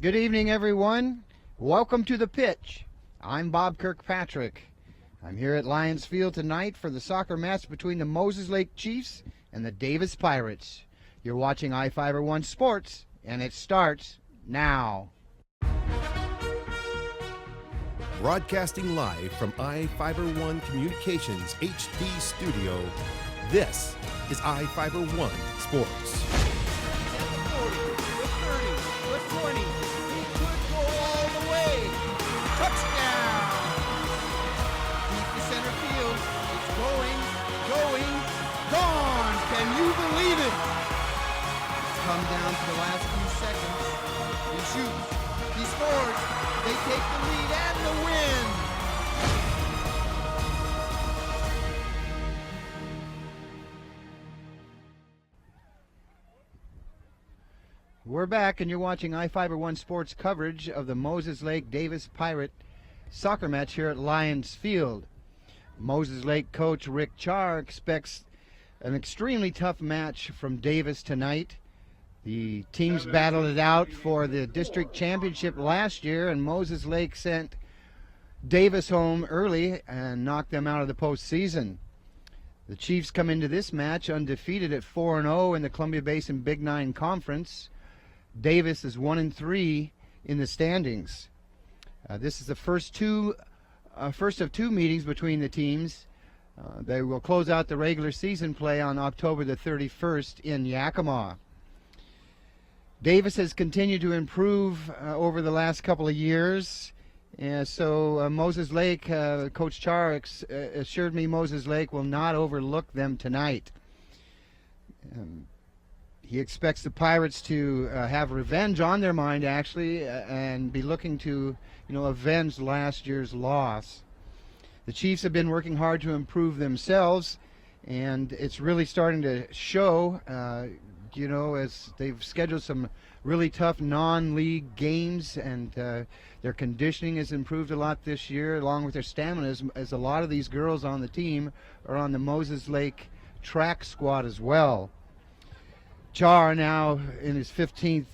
Good evening, everyone. Welcome to the pitch. I'm Bob Kirkpatrick. I'm here at Lions Field tonight for the soccer match between the Moses Lake Chiefs and the Davis Pirates. You're watching I-Fiber1 Sports, and it starts now. Broadcasting live from I-Fiber1 Communications HD studio, this is I-Fiber1 Sports. Come down to the last few seconds. He shoots. He scores. They take the lead and the win. We're back, and you're watching I-Fiber1 Sports coverage of the Moses Lake Davis Pirate soccer match here at Lions Field. Moses Lake coach Rick Char expects an extremely tough match from Davis tonight. The teams battled it out for the district championship last year, and Moses Lake sent Davis home early and knocked them out of the postseason. The Chiefs come into this match undefeated at 4-0 in the Columbia Basin Big Nine Conference. Davis is 1-3 in the standings. This is the first of two meetings between the teams. They will close out the regular season play on October the 31st in Yakima. Davis has continued to improve over the last couple of years, and so Moses Lake, Coach Char assured me Moses Lake will not overlook them tonight. He expects the Pirates to have revenge on their mind, actually, and be looking to, avenge last year's loss. The Chiefs have been working hard to improve themselves, and it's really starting to show. As they've scheduled some really tough non-league games, and their conditioning has improved a lot this year, along with their stamina, as a lot of these girls on the team are on the Moses Lake track squad as well. Char, now in his 15th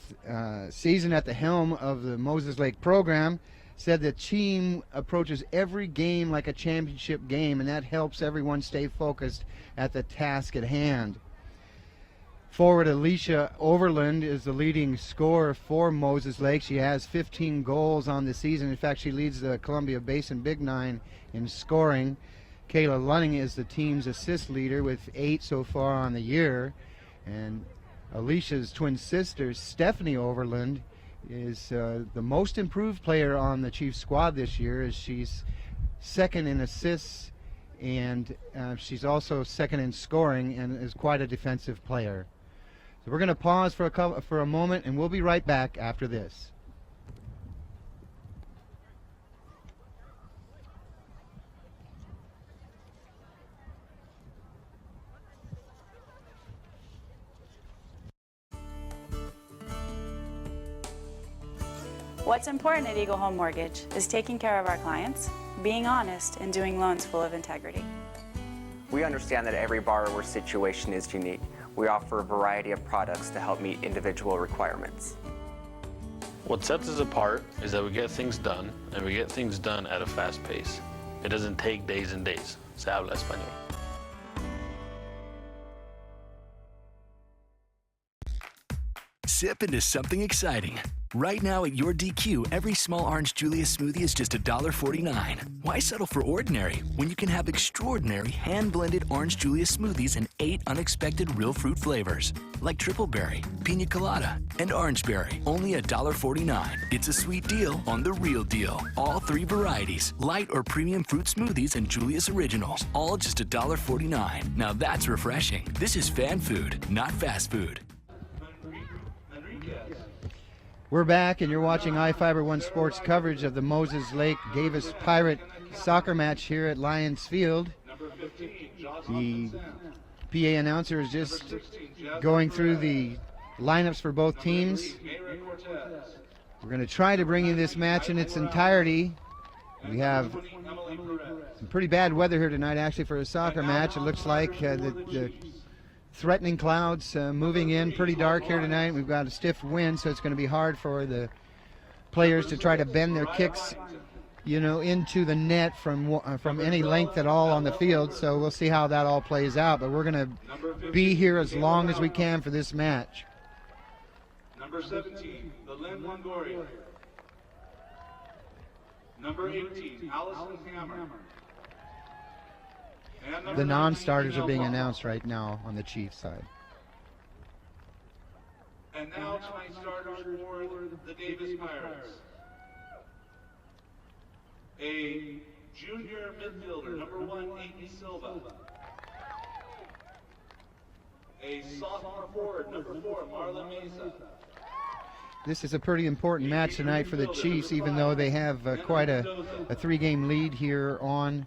season at the helm of the Moses Lake program, said the team approaches every game like a championship game, and that helps everyone stay focused at the task at hand. Forward Alicia Overland is the leading scorer for Moses Lake. She has 15 goals on the season. In fact, she leads the Columbia Basin Big Nine in scoring. Kayla Lunning is the team's assist leader with 8 so far on the year. And Alicia's twin sister, Stephanie Overland, is the most improved player on the Chiefs squad this year, as she's second in assists, and she's also second in scoring, and is quite a defensive player. So we're going to pause for a moment, and we'll be right back after this. What's important at Eagle Home Mortgage is taking care of our clients, being honest, and doing loans full of integrity. We understand that every borrower's situation is unique. We offer a variety of products to help meet individual requirements. What sets us apart is that we get things done, and we get things done at a fast pace. It doesn't take days and days. Se habla español. Sip into something exciting. Right now at your DQ, every small orange Julius smoothie is just $1.49. Why settle for ordinary when you can have extraordinary hand-blended orange Julius smoothies in 8 unexpected real fruit flavors, like triple berry, pina colada, and orange berry, only $1.49. It's a sweet deal on the real deal. All 3 varieties, light or premium fruit smoothies and Julius Originals, all just $1.49. Now that's refreshing. This is fan food, not fast food. We're back, and you're watching I-Fiber1 Sports coverage of the Moses Lake Davis Pirate soccer match here at Lions Field. The PA announcer is just going through the lineups for both teams. We're going to try to bring you this match in its entirety. We have some pretty bad weather here tonight, actually, for a soccer match. It looks like the threatening clouds moving in, pretty dark here tonight. We've got a stiff wind, so it's going to be hard for the players to try to bend their kicks, into the net from any length at all on the field. So we'll see how that all plays out. But we're going to be here as long as we can for this match. Number 17, Belen Longoria. Number 18, Allison Hammer. And number The non-starters 19, are being Janelle announced right now on the Chiefs side. And now tonight's starters for the Davis Pirates. A junior midfielder, number 1, Aiden Silva. A sophomore forward, number 4, Marlon Mesa. This is a pretty important match tonight for the Chiefs, even though they have quite a 3-game lead here on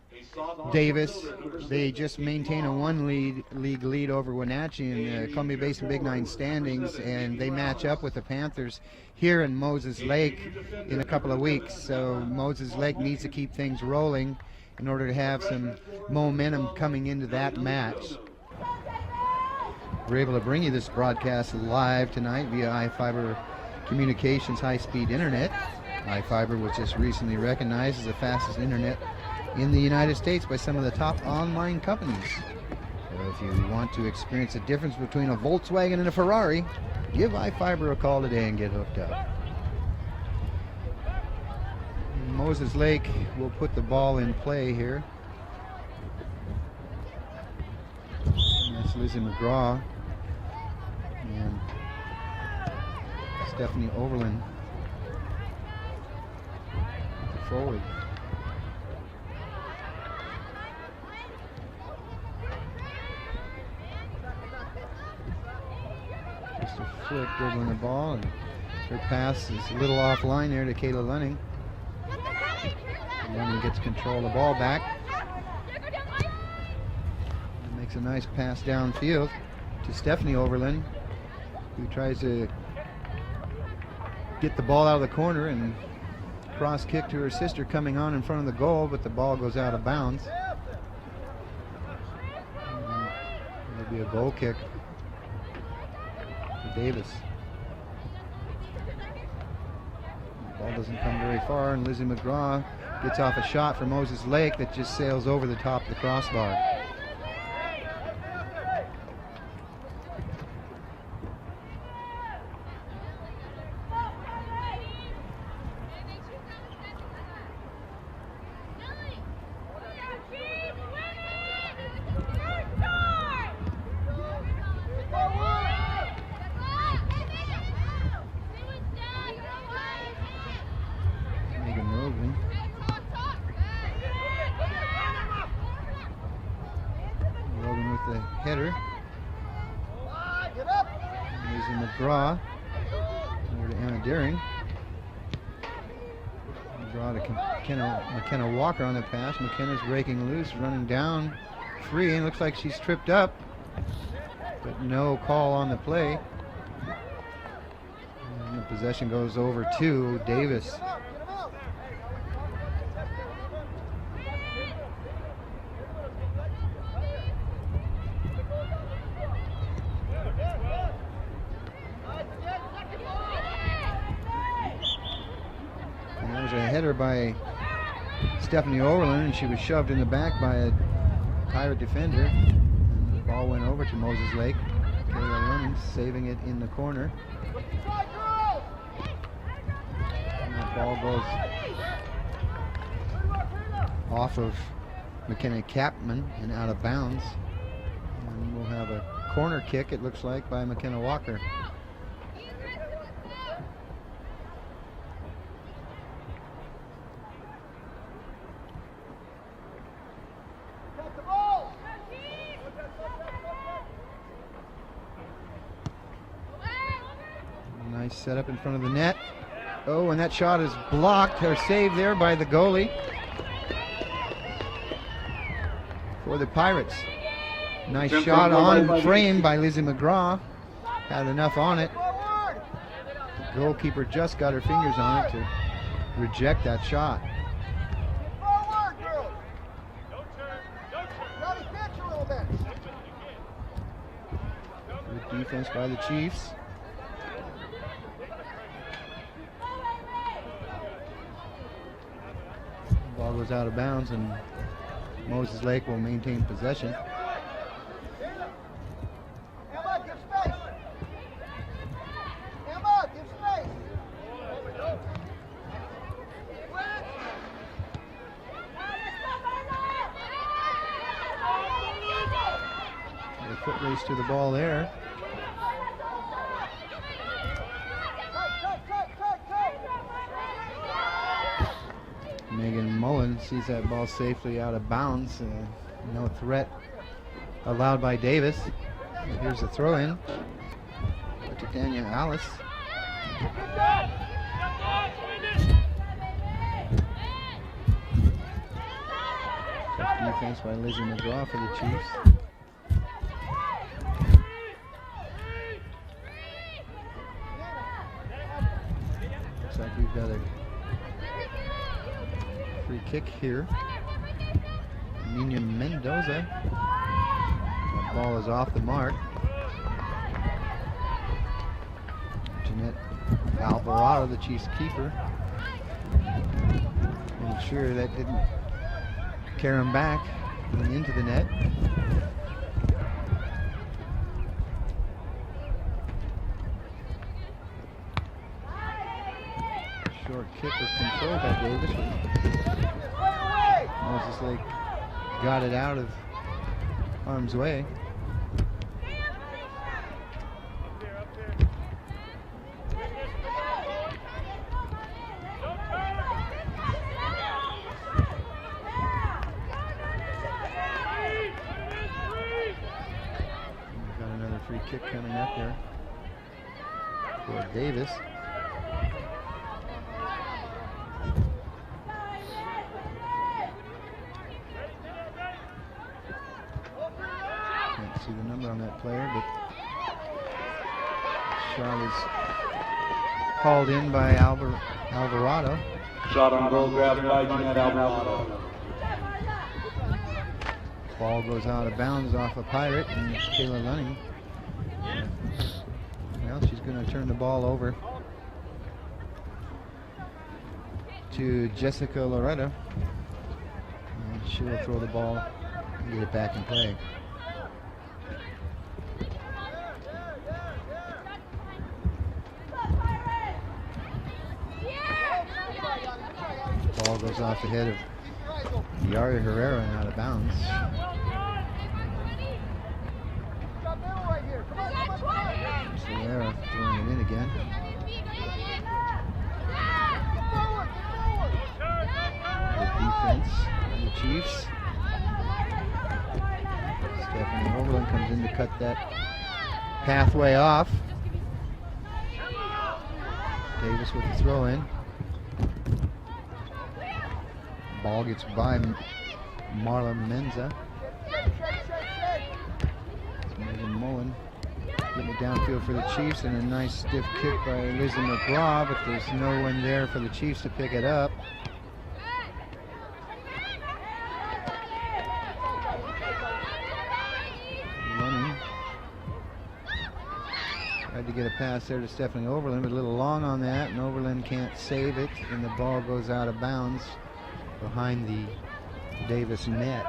Davis. They just maintain a league lead over Wenatchee in the Columbia Basin Big 9 standings, and they match up with the Panthers here in Moses Lake in a couple of weeks. So Moses Lake needs to keep things rolling in order to have some momentum coming into that match. We're able to bring you this broadcast live tonight via iFiber Communications high-speed internet. iFiber was just recently recognized as the fastest internet in the United States by some of the top online companies. So if you want to experience the difference between a Volkswagen and a Ferrari, give iFiber a call today and get hooked up. Moses Lake will put the ball in play here. And that's Lizzie McGraw and Stephanie Overland forward. Just a flick dribbling the ball, and her pass is a little offline there to Kayla Lunning. Lunning gets control of the ball back. And makes a nice pass downfield to Stephanie Overland, who tries to get the ball out of the corner and cross kick to her sister coming on in front of the goal, but the ball goes out of bounds. It'll be a goal kick for Davis. The ball doesn't come very far, and Lizzie McGraw gets off a shot for Moses Lake that just sails over the top of the crossbar. Header. Lizzie McGraw over to Anna Deering. McGraw to McKenna Walker on the pass. McKenna's breaking loose, running down free, and looks like she's tripped up, but no call on the play. And the possession goes over to Davis. A header by Stephanie Overland, and she was shoved in the back by a Pirate defender. And the ball went over to Moses Lake. Kayla Lennon saving it in the corner. And that ball goes off of McKenna Capman and out of bounds. And we'll have a corner kick, it looks like, by McKenna Walker. Nice setup in front of the net. Oh, and that shot is blocked, or saved there by the goalie for the Pirates. Nice shot on frame by Lizzie McGraw. Had enough on it. The goalkeeper just got her fingers on it to reject that shot. Good defense by the Chiefs. Ball goes out of bounds, and Moses Lake will maintain possession. A foot race to the ball there. Megan Mullen sees that ball safely out of bounds. No threat allowed by Davis. And here's a throw in to Tanya Alice. Tough defense by Lizzie McGraw for the Chiefs. Looks like we've got a free kick here. Nina Mendoza. That ball is off the mark. Jeanette Alvarado, the Chiefs keeper. Made sure that didn't carry him back and into the net. Short kick was controlled by Davis. Moses Lake got it out of harm's way. We've got another free kick coming up there for Davis. Can't see the number on that player, but shot is called in by Alvarado. Shot on goal grabbed by Jeanette Alvarado. Ball goes out of bounds off a Pirate, and it's Kayla Lunning. Well, she's going to turn the ball over to Jessica Loretta, and she will throw the ball and get it back in play. Ball goes off the head of Yari Herrera and out of bounds. Herrera throwing it in again. Good defense by the Chiefs. Stephanie Overland comes in to cut that pathway off. Davis with the throw in. Ball gets by Marla Menza. It's Megan Mullen getting it downfield for the Chiefs, and a nice stiff kick by Lizzie McGraw, but there's no one there for the Chiefs to pick it up. Lunning tried to get a pass there to Stephanie Overland, but a little long on that, and Overland can't save it, and the ball goes out of bounds behind the Davis net.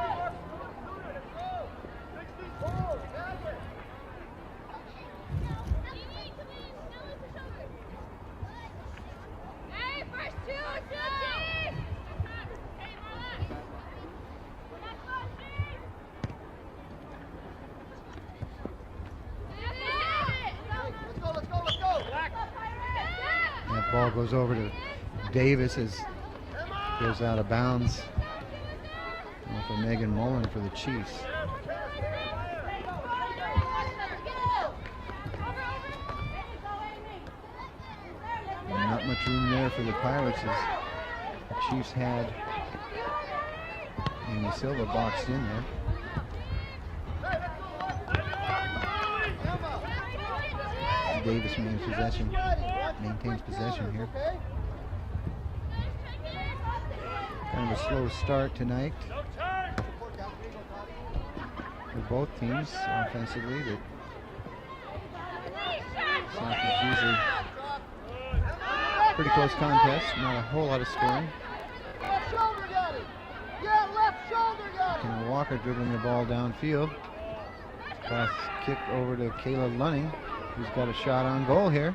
That ball goes over to Davis as goes out of bounds for Megan Mullen for the Chiefs. And not much room there for the Pirates as the Chiefs had Amy Silva boxed in there. Davis maintains possession here. Kind of a slow start tonight for both teams offensively, but South is usually pretty close contest, not a whole lot of scoring. McKenna Walker dribbling the ball downfield. Pass kick over to Kayla Lunning, who's got a shot on goal here.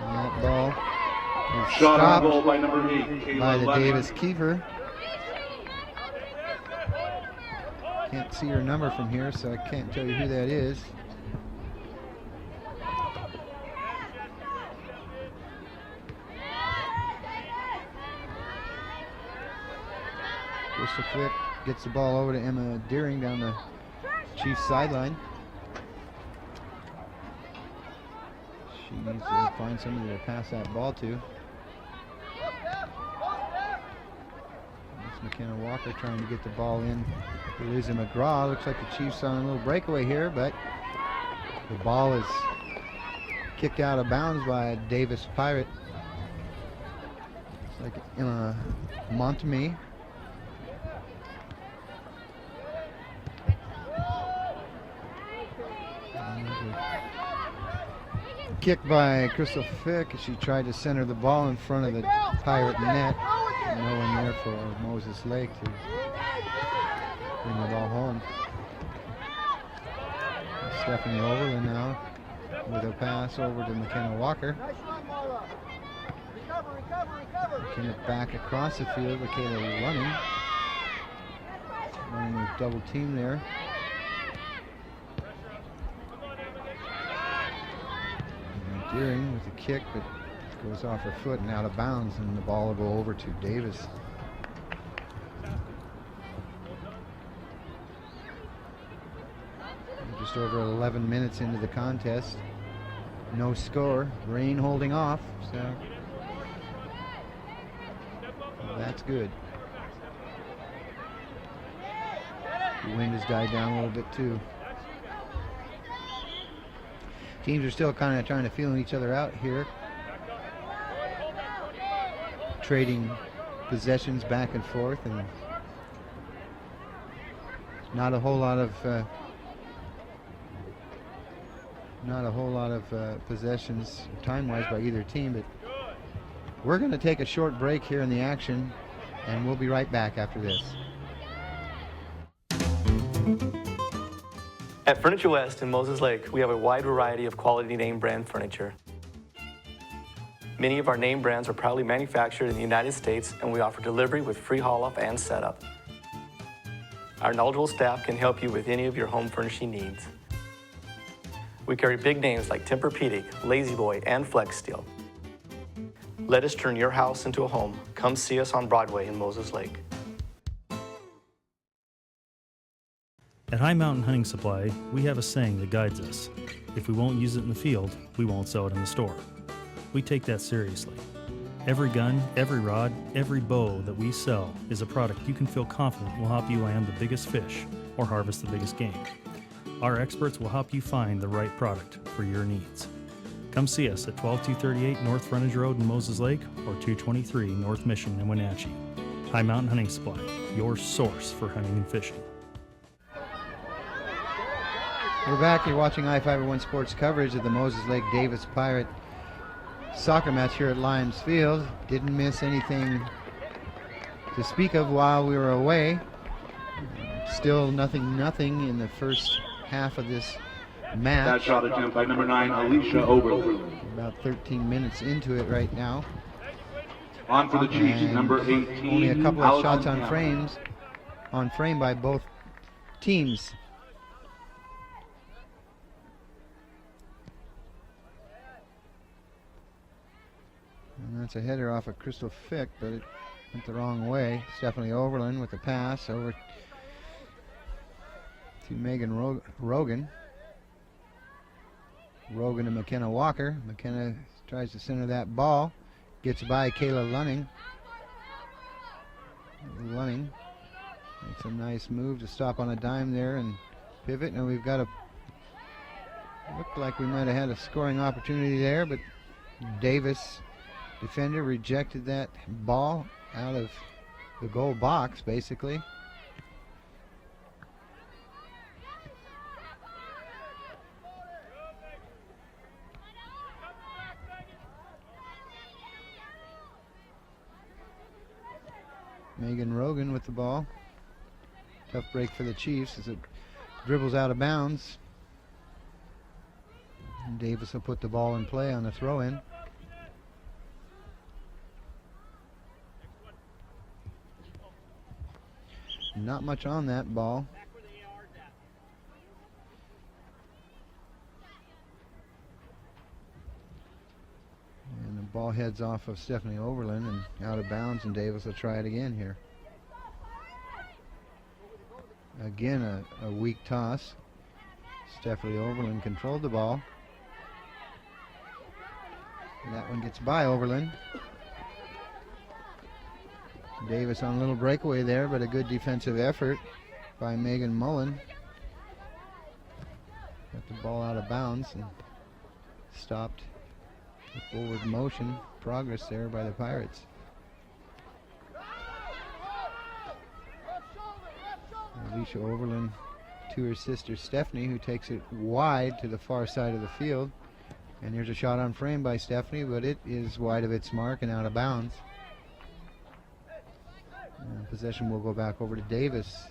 And that ball is Shot on stopped goal by number 8, Kayla by the Lennon. Davis keeper. Can't see her number from here, so I can't tell you who that is. Crystal Fick gets the ball over to Emma Deering down the Chiefs sideline. She needs to find somebody to pass that ball to. That's McKenna Walker trying to get the ball in to Lizzie McGraw. Looks like the Chiefs on a little breakaway here, but the ball is kicked out of bounds by a Davis Pirate. It's like Emma Montemy. Kick by Crystal Fick. She tried to center the ball in front of the Pirate net. No one there for Moses Lake to bring the ball home. Stephanie Overland now with a pass over to McKenna Walker. Kicking it back across the field with Kayla Lunning. Lunning with double team there. Deering with the kick, but goes off her foot and out of bounds, and the ball will go over to Davis. Just over 11 minutes into the contest. No score. Rain holding off, so that's good. The wind has died down a little bit too. Teams are still kind of trying to feel each other out here. Trading possessions back and forth, and not a whole lot of possessions time-wise by either team. But we're going to take a short break here in the action, and we'll be right back after this. At Furniture West in Moses Lake, we have a wide variety of quality name brand furniture. Many of our name brands are proudly manufactured in the United States, and we offer delivery with free haul-off and setup. Our knowledgeable staff can help you with any of your home furnishing needs. We carry big names like Tempur-Pedic, La-Z-Boy, and Flex Steel. Let us turn your house into a home. Come see us on Broadway in Moses Lake. At High Mountain Hunting Supply, we have a saying that guides us. If we won't use it in the field, we won't sell it in the store. We take that seriously. Every gun, every rod, every bow that we sell is a product you can feel confident will help you land the biggest fish or harvest the biggest game. Our experts will help you find the right product for your needs. Come see us at 12238 North Frontage Road in Moses Lake or 223 North Mission in Wenatchee. High Mountain Hunting Supply, your source for hunting and fishing. We're back. You're watching I-501 Sports coverage of the Moses Lake Davis Pirate soccer match here at Lions Field. Didn't miss anything to speak of while we were away. Still nothing in the first half of this match. That shot attempt by number 9, Alicia Oberlin. About 13 minutes into it right now. On for the Chiefs, And number 18. only a couple of Allison shots Cameron. on frame by both teams. And that's a header off of Crystal Fick, but it went the wrong way. Stephanie Overland with the pass over to Megan Rogan. Rogan to McKenna Walker. McKenna tries to center that ball. Gets by Kayla Lunning. Lunning makes a nice move to stop on a dime there and pivot. And we've got a... Looked like we might have had a scoring opportunity there, but Davis, defender, rejected that ball out of the goal box, basically. Megan Rogan with the ball. Tough break for the Chiefs as it dribbles out of bounds. And Davis will put the ball in play on the throw-in. Not much on that ball. And the ball heads off of Stephanie Overland and out of bounds, and Davis will try it again here. Again, a weak toss. Stephanie Overland controlled the ball. And that one gets by Overland. Davis on a little breakaway there, but a good defensive effort by Megan Mullen. Got the ball out of bounds and stopped the forward motion. Progress there by the Pirates. Alicia Overland to her sister Stephanie, who takes it wide to the far side of the field. And here's a shot on frame by Stephanie, but it is wide of its mark and out of bounds. And possession will go back over to Davis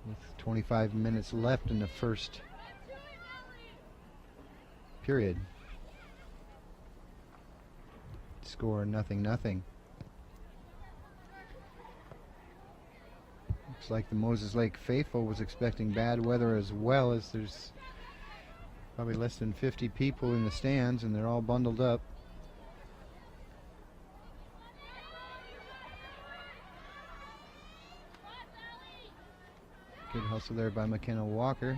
with 25 minutes left in the first period. Score 0-0. Looks like the Moses Lake faithful was expecting bad weather as well, as there's probably less than 50 people in the stands and they're all bundled up. Good hustle there by McKenna Walker.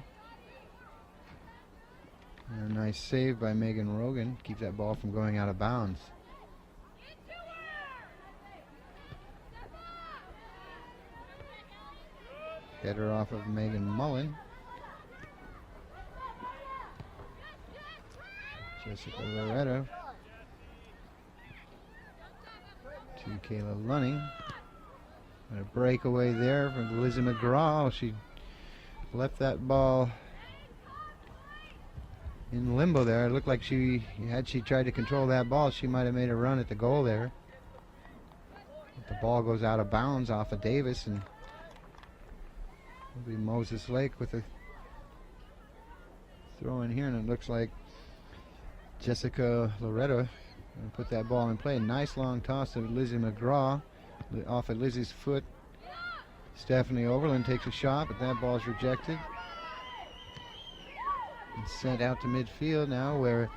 And a nice save by Megan Rogan. Keep that ball from going out of bounds. Header off of Megan Mullen. Jessica Loretta to Kayla Lunning. And a breakaway there from Lizzie McGraw. She left that ball in limbo there. It looked like had she tried to control that ball, she might have made a run at the goal there. But the ball goes out of bounds off of Davis, and it'll be Moses Lake with a throw in here, and it looks like Jessica Loretta put that ball in play. Nice long toss of Lizzie McGraw off of Lizzie's foot. Stephanie Overland takes a shot, but that ball is rejected. And sent out to midfield now, where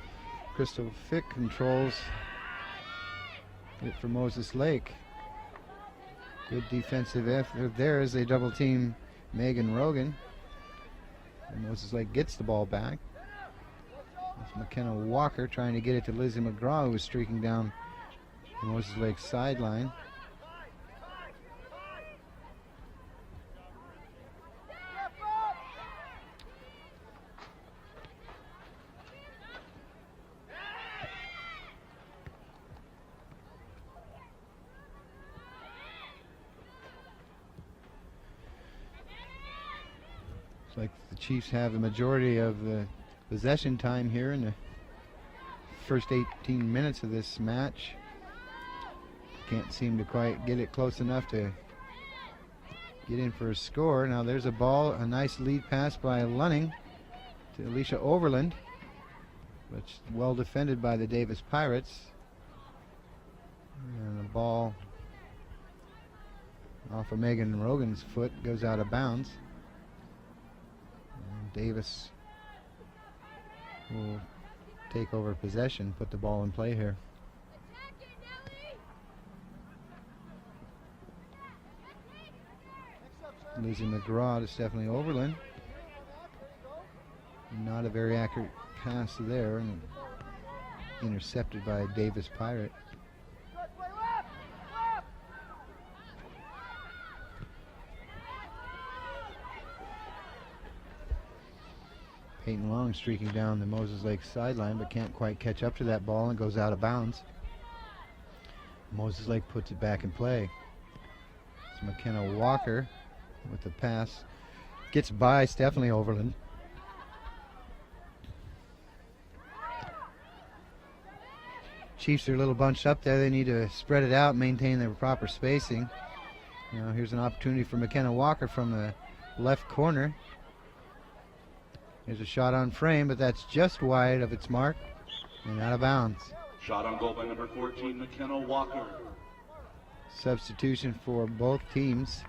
Crystal Fick controls it for Moses Lake. Good defensive effort there as they double team Megan Rogan. And Moses Lake gets the ball back. It's McKenna Walker trying to get it to Lizzie McGraw, who was streaking down the Moses Lake sideline. Looks like the Chiefs have a majority of the possession time here in the first 18 minutes of this match. Can't seem to quite get it close enough to get in for a score. Now there's a ball, a nice lead pass by Lunning to Alicia Overland, but well defended by the Davis Pirates. And the ball off of Megan Rogan's foot goes out of bounds. And Davis will take over possession, put the ball in play here. Lizzie McGraw to Stephanie Overland. Not a very accurate pass there, and intercepted by a Davis Pirate. Peyton Long streaking down the Moses Lake sideline, but can't quite catch up to that ball and goes out of bounds. Moses Lake puts it back in play. It's McKenna Walker with the pass. Gets by Stephanie Overland. Chiefs are a little bunched up there. They need to spread it out, maintain their proper spacing. Now here's an opportunity for McKenna Walker from the left corner. Here's a shot on frame, but that's just wide of its mark and out of bounds. Shot on goal by number 14, McKenna Walker. Substitution for both teams.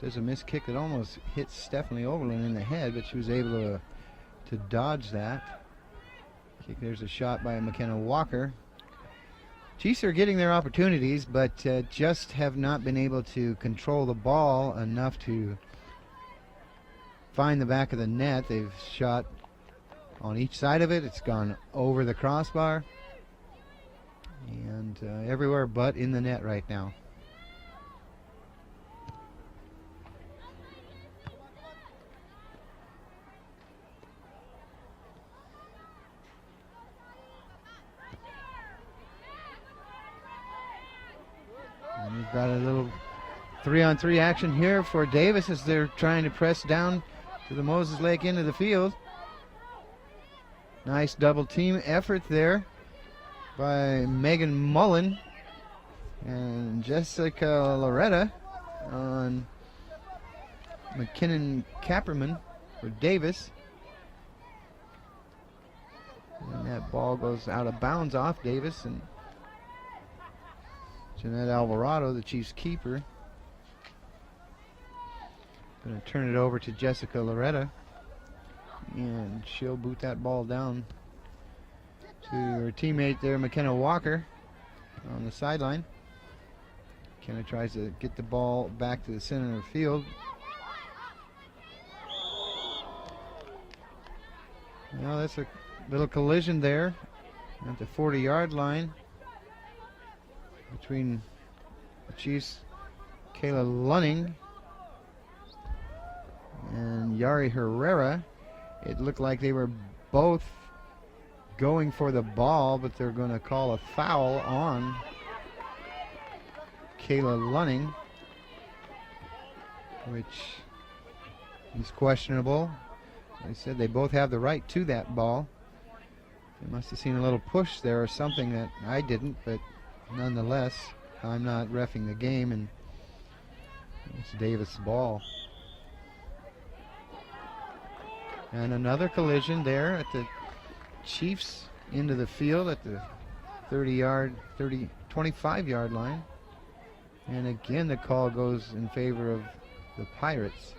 There's a missed kick that almost hit Stephanie Overland in the head, but she was able to dodge that. There's a shot by McKenna Walker. Chiefs are getting their opportunities, but just have not been able to control the ball enough to find the back of the net. They've shot on each side of it. It's gone over the crossbar and everywhere but in the net right now. And we've got a little 3-on-3 action here for Davis as they're trying to press down to the Moses Lake end of the field. Nice double team effort there by Megan Mullen and Jessica Loretta on McKinnon Kapperman for Davis. And that ball goes out of bounds off Davis, and Jeanette Alvarado, the Chiefs keeper, going to turn it over to Jessica Loretta, and she'll boot that ball down to her teammate there, McKenna Walker, on the sideline. McKenna tries to get the ball back to the center of the field. Now that's a little collision there at the 40-yard line between the Chiefs' Kayla Lunning and Yari Herrera. It looked like they were both going for the ball, but they're going to call a foul on Kayla Lunning, which is questionable. They said they both have the right to that ball. They must have seen a little push there or something that I didn't, but nonetheless, I'm not reffing the game, and it's Davis' ball. And another collision there at the Chiefs end of the field at the 25-yard line. And again, the call goes in favor of the Pirates.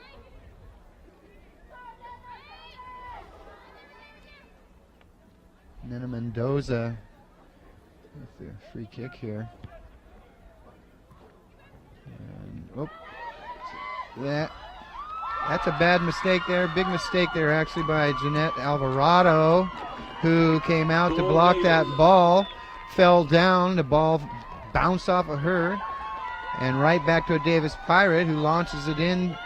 Nena Mendoza with the free kick here. And, that's a bad mistake there. Big mistake there actually by Jeanette Alvarado, who came out to block that ball. Fell down. The ball bounced off of her and right back to a Davis Pirate, who launches it in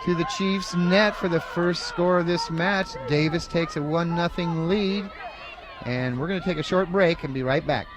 to the Chiefs net for the first score of this match. Davis takes a 1-0 lead. And we're going to take a short break and be right back.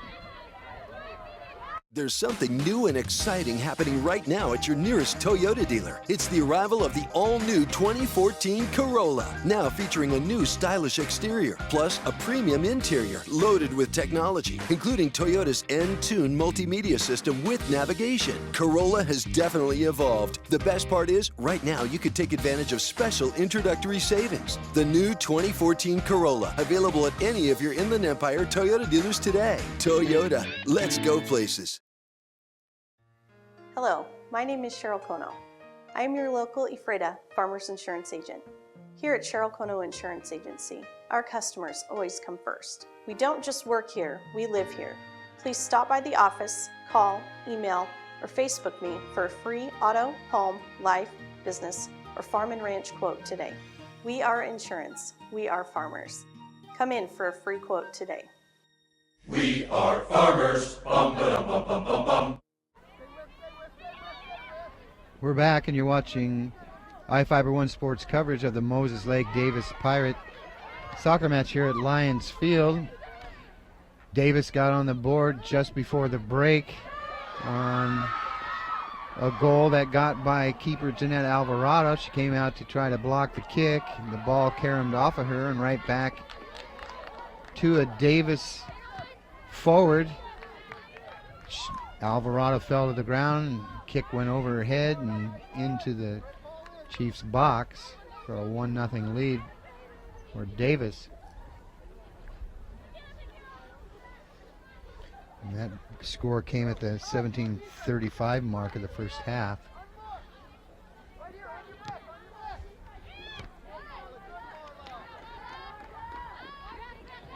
There's something new and exciting happening right now at your nearest Toyota dealer. It's the arrival of the all-new 2014 Corolla, now featuring a new stylish exterior, plus a premium interior loaded with technology, including Toyota's N-Tune multimedia system with navigation. Corolla has definitely evolved. The best part is, right now you could take advantage of special introductory savings. The new 2014 Corolla, available at any of your Inland Empire Toyota dealers today. Toyota, let's go places. Hello, my name is Cheryl Kono. I am your local Ephrata Farmers Insurance Agent. Here at Cheryl Kono Insurance Agency, our customers always come first. We don't just work here, we live here. Please stop by the office, call, email, or Facebook me for a free auto, home, life, business, or farm and ranch quote today. We are insurance. We are farmers. Come in for a free quote today. We are farmers. Bum, ba-dum, bum, bum, bum, bum. We're back, and you're watching iFiber One Sports coverage of the Moses Lake Davis Pirate soccer match here at Lions Field. Davis got on the board just before the break on a goal that got by keeper Jeanette Alvarado. She came out to try to block the kick, and the ball caromed off of her and right back to a Davis forward. Alvarado fell to the ground, and kick went over her head and into the Chiefs box for a 1-0 lead for Davis. And that score came at the 17:35 mark of the first half.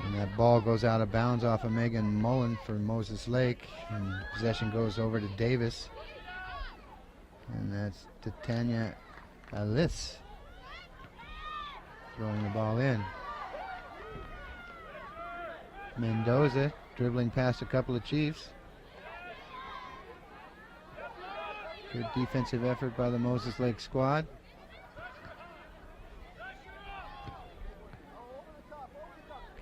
And that ball goes out of bounds off of Megan Mullen for Moses Lake. And possession goes over to Davis. And that's Titania Alice throwing the ball in. Mendoza dribbling past a couple of Chiefs. Good defensive effort by the Moses Lake squad.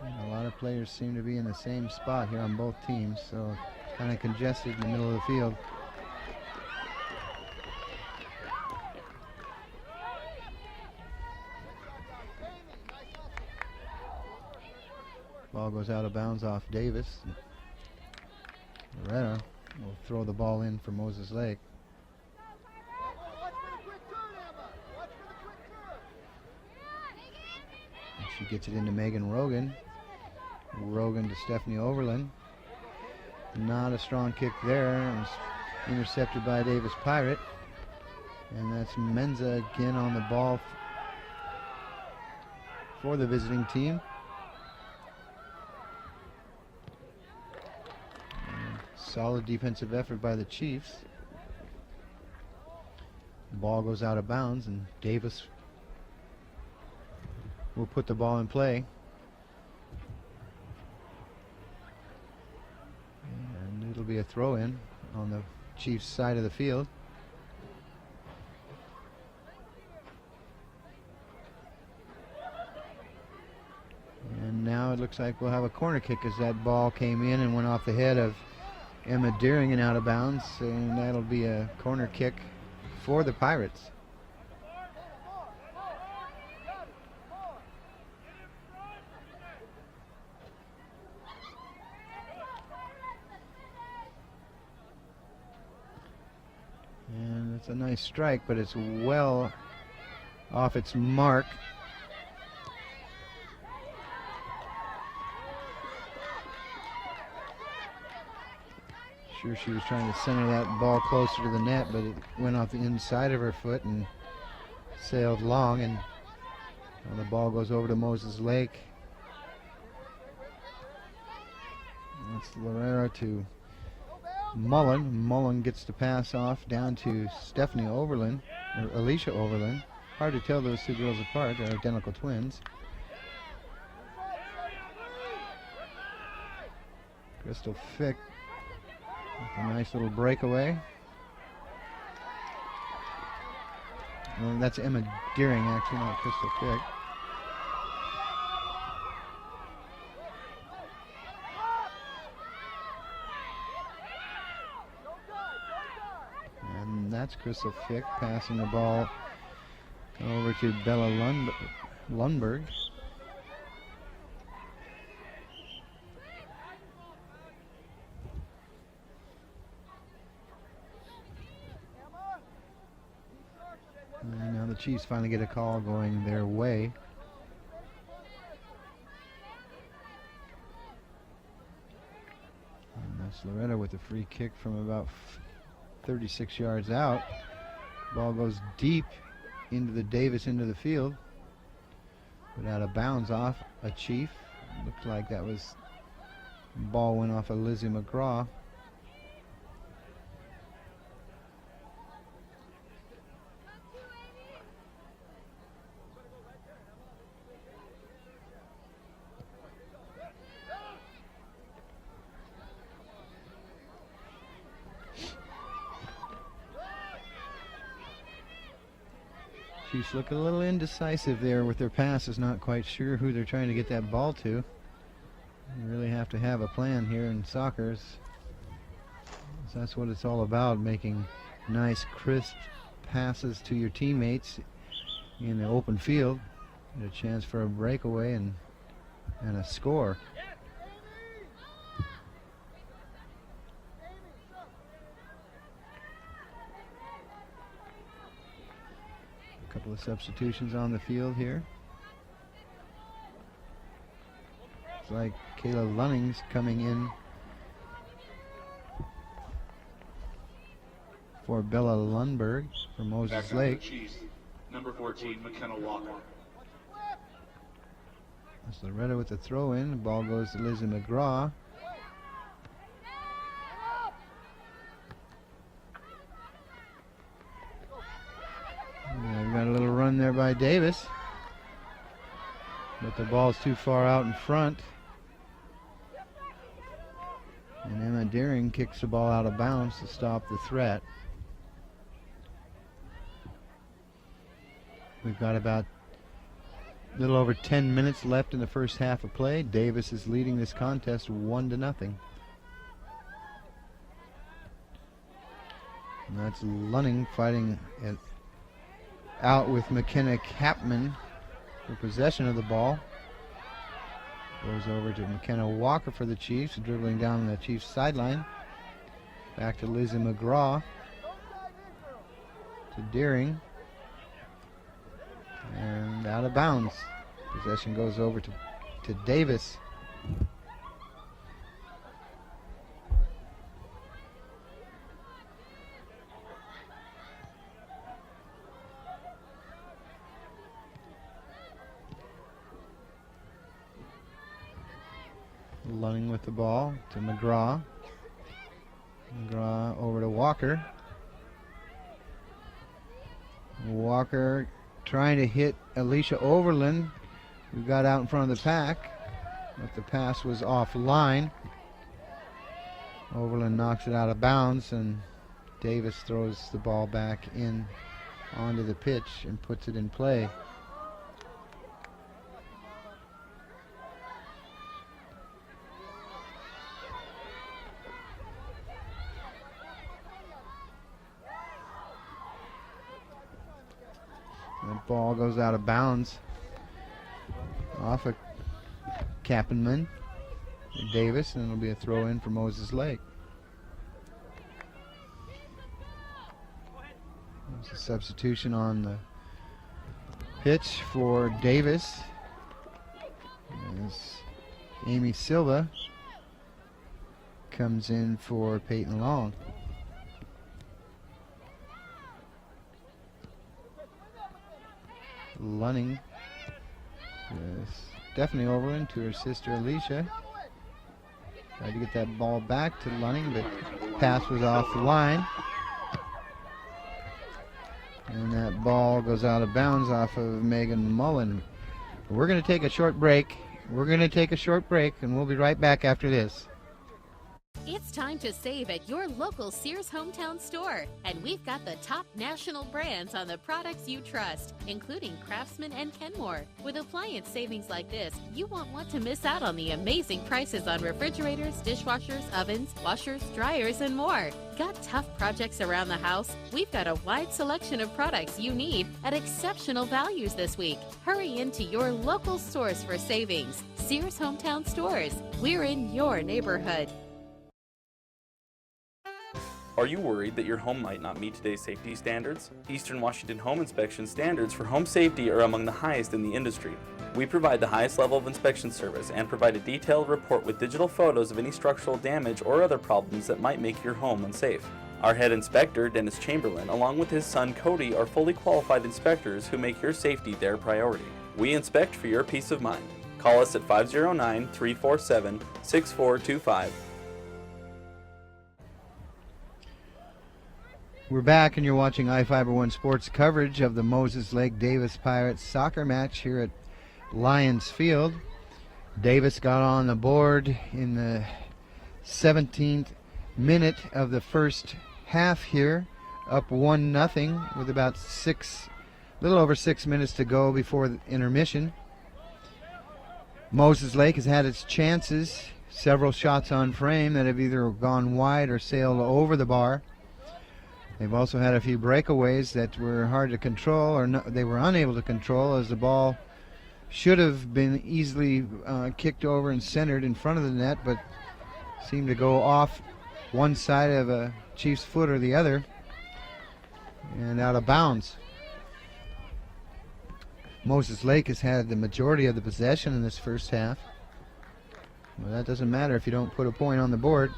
And a lot of players seem to be in the same spot here on both teams, so kind of congested in the middle of the field. Ball goes out of bounds off Davis. Loretta will throw the ball in for Moses Lake. And she gets it into Megan Rogan. Rogan to Stephanie Overland. Not a strong kick there. It was intercepted by Davis Pirate. And that's Menza again on the ball for the visiting team. Solid defensive effort by the Chiefs. The ball goes out of bounds, and Davis will put the ball in play. And it'll be a throw-in on the Chiefs' side of the field. And now it looks like we'll have a corner kick as that ball came in and went off the head of Emma Deering and out of bounds, and that'll be a corner kick for the Pirates. And it's a nice strike, but it's well off its mark. Sure, she was trying to center that ball closer to the net, but it went off the inside of her foot and sailed long, and the ball goes over to Moses Lake. That's Lorera to Mullen. Mullen gets the pass off down to Stephanie Overland, or Alicia Overland. Hard to tell those two girls apart. They're identical twins. Crystal Fick. A nice little breakaway. Well, that's Emma Deering, actually, not Crystal Fick. And that's Crystal Fick passing the ball over to Bella Lundberg. And now the Chiefs finally get a call going their way. And that's Loretta with a free kick from about 36 yards out. Ball goes deep into the Davis into the field, but out of bounds off a Chief. Looked like that was, ball went off of Lizzie McGraw. Chiefs look a little indecisive there with their passes, not quite sure who they're trying to get that ball to. You really have to have a plan here in soccer. So that's what it's all about, making nice, crisp passes to your teammates in the open field. Get a chance for a breakaway and a score. A couple of substitutions on the field here. It's like Kayla Lunning's coming in for Bella Lundberg for Moses Back Lake. to the Chiefs, number 14, McKenna Walker. That's Loretta with the throw in. The ball goes to Lizzie McGraw. And we've got a little run there by Davis, but the ball's too far out in front. And Emma Deering kicks the ball out of bounds to stop the threat. We've got about a little over 10 minutes left in the first half of play. Davis is leading this contest 1-0. And that's Lunning fighting it out with McKenna Capman for possession of the ball. Goes over to McKenna Walker for the Chiefs, dribbling down the Chiefs sideline. Back to Lizzie McGraw. To Deering. And out of bounds. Possession goes over to Davis. Lunning with the ball to McGraw. McGraw over to Walker. Walker trying to hit Alicia Overland, who got out in front of the pack, but the pass was offline. Overland knocks it out of bounds, and Davis throws the ball back in onto the pitch and puts it in play. The ball goes out of bounds off of Cappenman, Davis, and it'll be a throw in for Moses Lake. There's a substitution on the pitch for Davis. As Amy Silva comes in for Peyton Long. Lunning is Stephanie Overland to her sister Alicia. Tried to get that ball back to Lunning, but pass was off the line. And that ball goes out of bounds off of Megan Mullen. We're going to take a short break. And we'll be right back after this. It's time to save at your local Sears Hometown store. And we've got the top national brands on the products you trust, including Craftsman and Kenmore. With appliance savings like this, you won't want to miss out on the amazing prices on refrigerators, dishwashers, ovens, washers, dryers, and more. Got tough projects around the house? We've got a wide selection of products you need at exceptional values this week. Hurry into your local stores for savings. Sears Hometown Stores. We're in your neighborhood. Are you worried that your home might not meet today's safety standards? Eastern Washington Home Inspection standards for home safety are among the highest in the industry. We provide the highest level of inspection service and provide a detailed report with digital photos of any structural damage or other problems that might make your home unsafe. Our head inspector, Dennis Chamberlain, along with his son Cody, are fully qualified inspectors who make your safety their priority. We inspect for your peace of mind. Call us at 509-347-6425. We're back, and you're watching iFiber1 Sports coverage of the Moses Lake Davis Pirates soccer match here at Lions Field. Davis got on the board in the 17th minute of the first half here, up 1-0 with about a little over 6 minutes to go before the intermission. Moses Lake has had its chances. Several shots on frame that have either gone wide or sailed over the bar. They've also had a few breakaways that were hard to control, or they were unable to control, as the ball should have been easily kicked over and centered in front of the net, but seemed to go off one side of a Chiefs foot or the other and out of bounds. Moses Lake has had the majority of the possession in this first half. Well, that doesn't matter if you don't put a point on the board,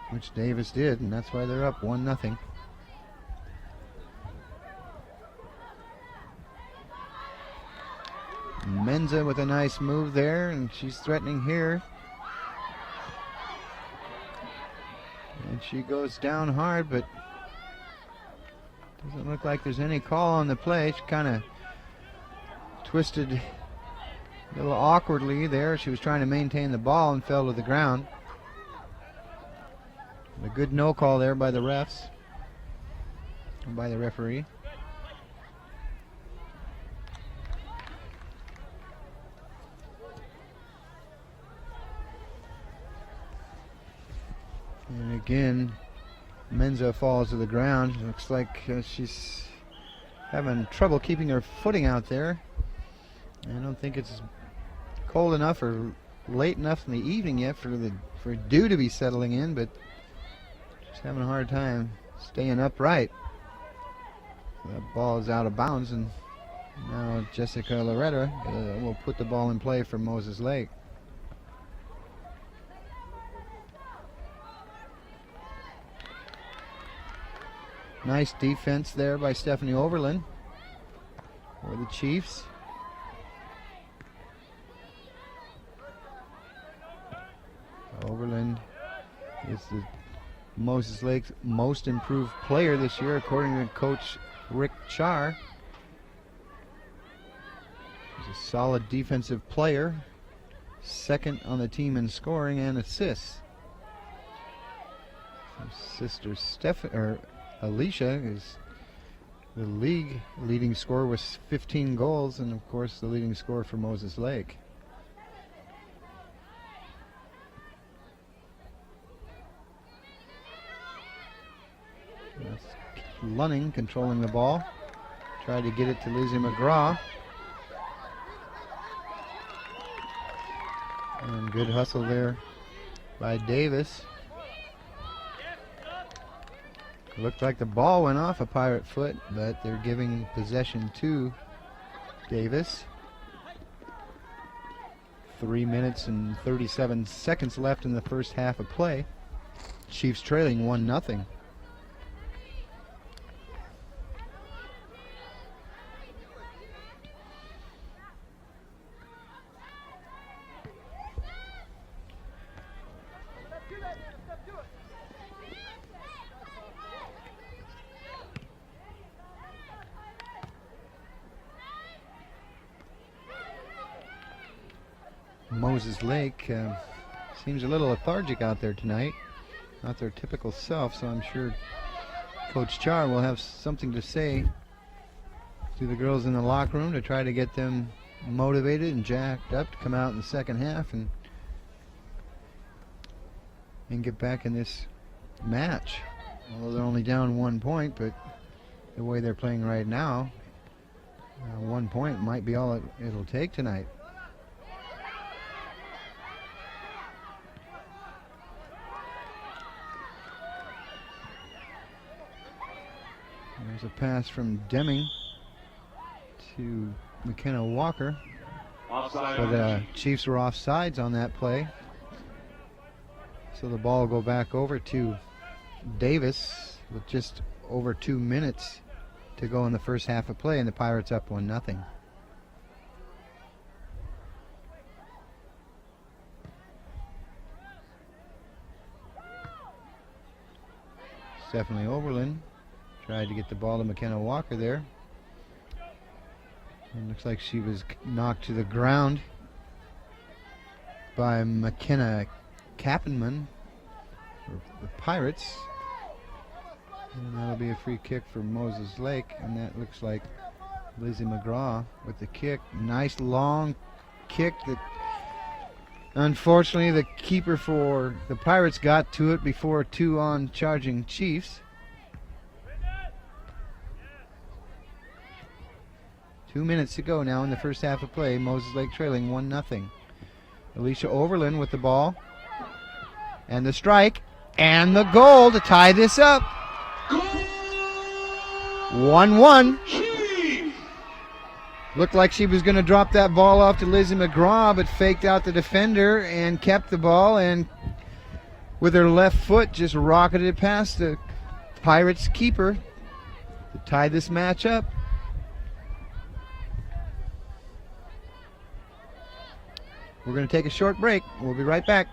which Davis did, and that's why they're up 1-0. Menza with a nice move there, and she's threatening here. And she goes down hard, but doesn't look like there's any call on the play. She kind of twisted a little awkwardly there. She was trying to maintain the ball and fell to the ground. A good no call there by the refs, by the referee. And again, Menza falls to the ground. Looks like she's having trouble keeping her footing out there. I don't think it's cold enough or late enough in the evening yet for dew to be settling in, but she's having a hard time staying upright. That ball is out of bounds, and now Jessica Loretta will put the ball in play for Moses Lake. Nice defense there by Stephanie Overland for the Chiefs. Overland is the Moses Lake's most improved player this year, according to coach Rick Char. He's a solid defensive player, second on the team in scoring and assists. Her sister Alicia is the league leading scorer with 15 goals, and of course the leading scorer for Moses Lake. That's Lunning controlling the ball. Tried to get it to Lizzie McGraw. And good hustle there by Davis. Looked like the ball went off a Pirate foot, but they're giving possession to Davis. 3 minutes and 37 seconds left in the first half of play. Chiefs trailing 1-0. Moses Lake seems a little lethargic out there tonight. Not their typical self, so I'm sure Coach Char will have something to say to the girls in the locker room to try to get them motivated and jacked up to come out in the second half and get back in this match. Although they're only down 1 point, but the way they're playing right now, 1 point might be all it'll take tonight. There's a pass from Deming to McKenna Walker. Offside But the Chiefs were offsides on that play. So the ball will go back over to Davis with just over 2 minutes to go in the first half of play, and the Pirates up 1-0. Stephanie Overland tried to get the ball to McKenna Walker there. And looks like she was knocked to the ground by McKenna Kappenman for the Pirates. And that'll be a free kick for Moses Lake, and that looks like Lizzie McGraw with the kick. Nice long kick that Unfortunately, the keeper for the Pirates got to it before 2 on charging Chiefs. 2 minutes to go now in the first half of play. Moses Lake trailing 1-0. Alicia Overland with the ball. And the strike. And the goal to tie this up. 1-1. Looked like she was going to drop that ball off to Lizzie McGraw, but faked out the defender and kept the ball, and with her left foot just rocketed it past the Pirates keeper to tie this match up. We're going to take a short break. We'll be right back.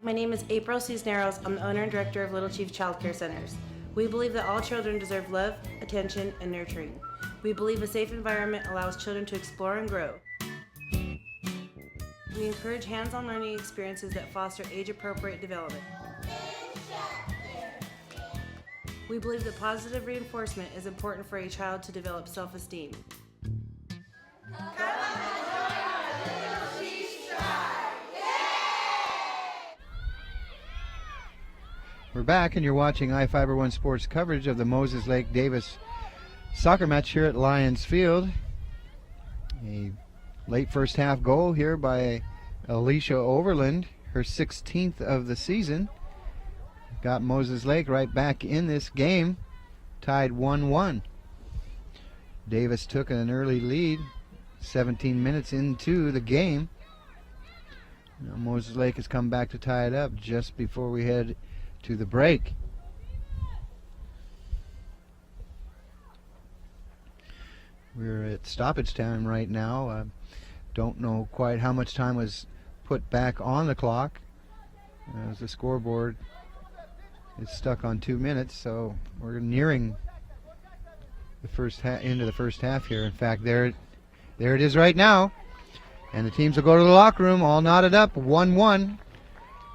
My name is April Cisneros. I'm the owner and director of Little Chief Child Care Centers. We believe that all children deserve love, attention, and nurturing. We believe a safe environment allows children to explore and grow. We encourage hands-on learning experiences that foster age-appropriate development. We believe that positive reinforcement is important for a child to develop self-esteem. We're back, and you're watching iFiber One Sports coverage of the Moses Lake Davis soccer match here at Lions Field. A late first half goal here by Alicia Overland, her 16th of the season. Got Moses Lake right back in this game, tied 1-1. Davis took an early lead 17 minutes into the game. Now Moses Lake has come back to tie it up just before we head to the break. We're at stoppage time right now. Don't know quite how much time was put back on the clock, as the scoreboard is stuck on 2 minutes, so we're nearing the first into the first half here. In fact, there it is right now, and the teams will go to the locker room all knotted up, 1-1,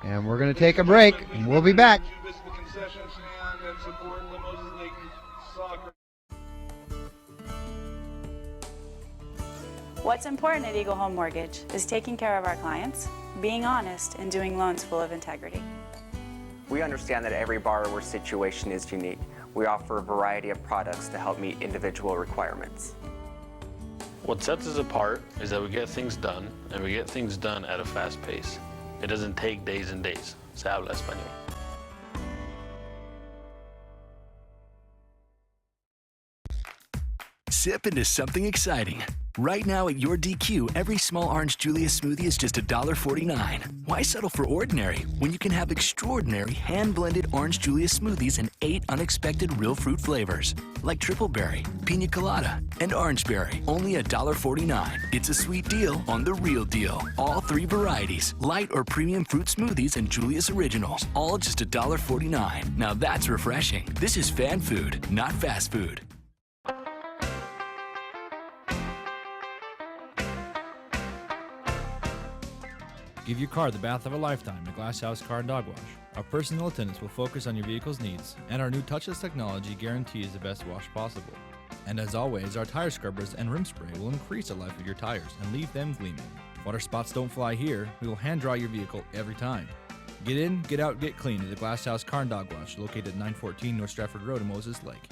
and we're going to take a break, and we'll be back. What's important at Eagle Home Mortgage is taking care of our clients, being honest, and doing loans full of integrity. We understand that every borrower's situation is unique. We offer a variety of products to help meet individual requirements. What sets us apart is that we get things done, and we get things done at a fast pace. It doesn't take days and days. Se habla español. Sip into something exciting. Right now at your DQ, every small orange Julius smoothie is just $1.49. Why settle for ordinary when you can have extraordinary hand-blended orange Julius smoothies in 8 unexpected real fruit flavors, like triple berry, pina colada, and orange berry, only $1.49. It's a sweet deal on the real deal. All 3 varieties, light or premium fruit smoothies and Julius Originals, all just $1.49. Now that's refreshing. This is fan food, not fast food. Give your car the bath of a lifetime at Glass House Car and Dog Wash. Our personal attendants will focus on your vehicle's needs, and our new touchless technology guarantees the best wash possible. And as always, our tire scrubbers and rim spray will increase the life of your tires and leave them gleaming. Water spots don't fly here. We will hand dry your vehicle every time. Get in, get out, get clean at the Glass House Car and Dog Wash, located at 914 North Stratford Road in Moses Lake.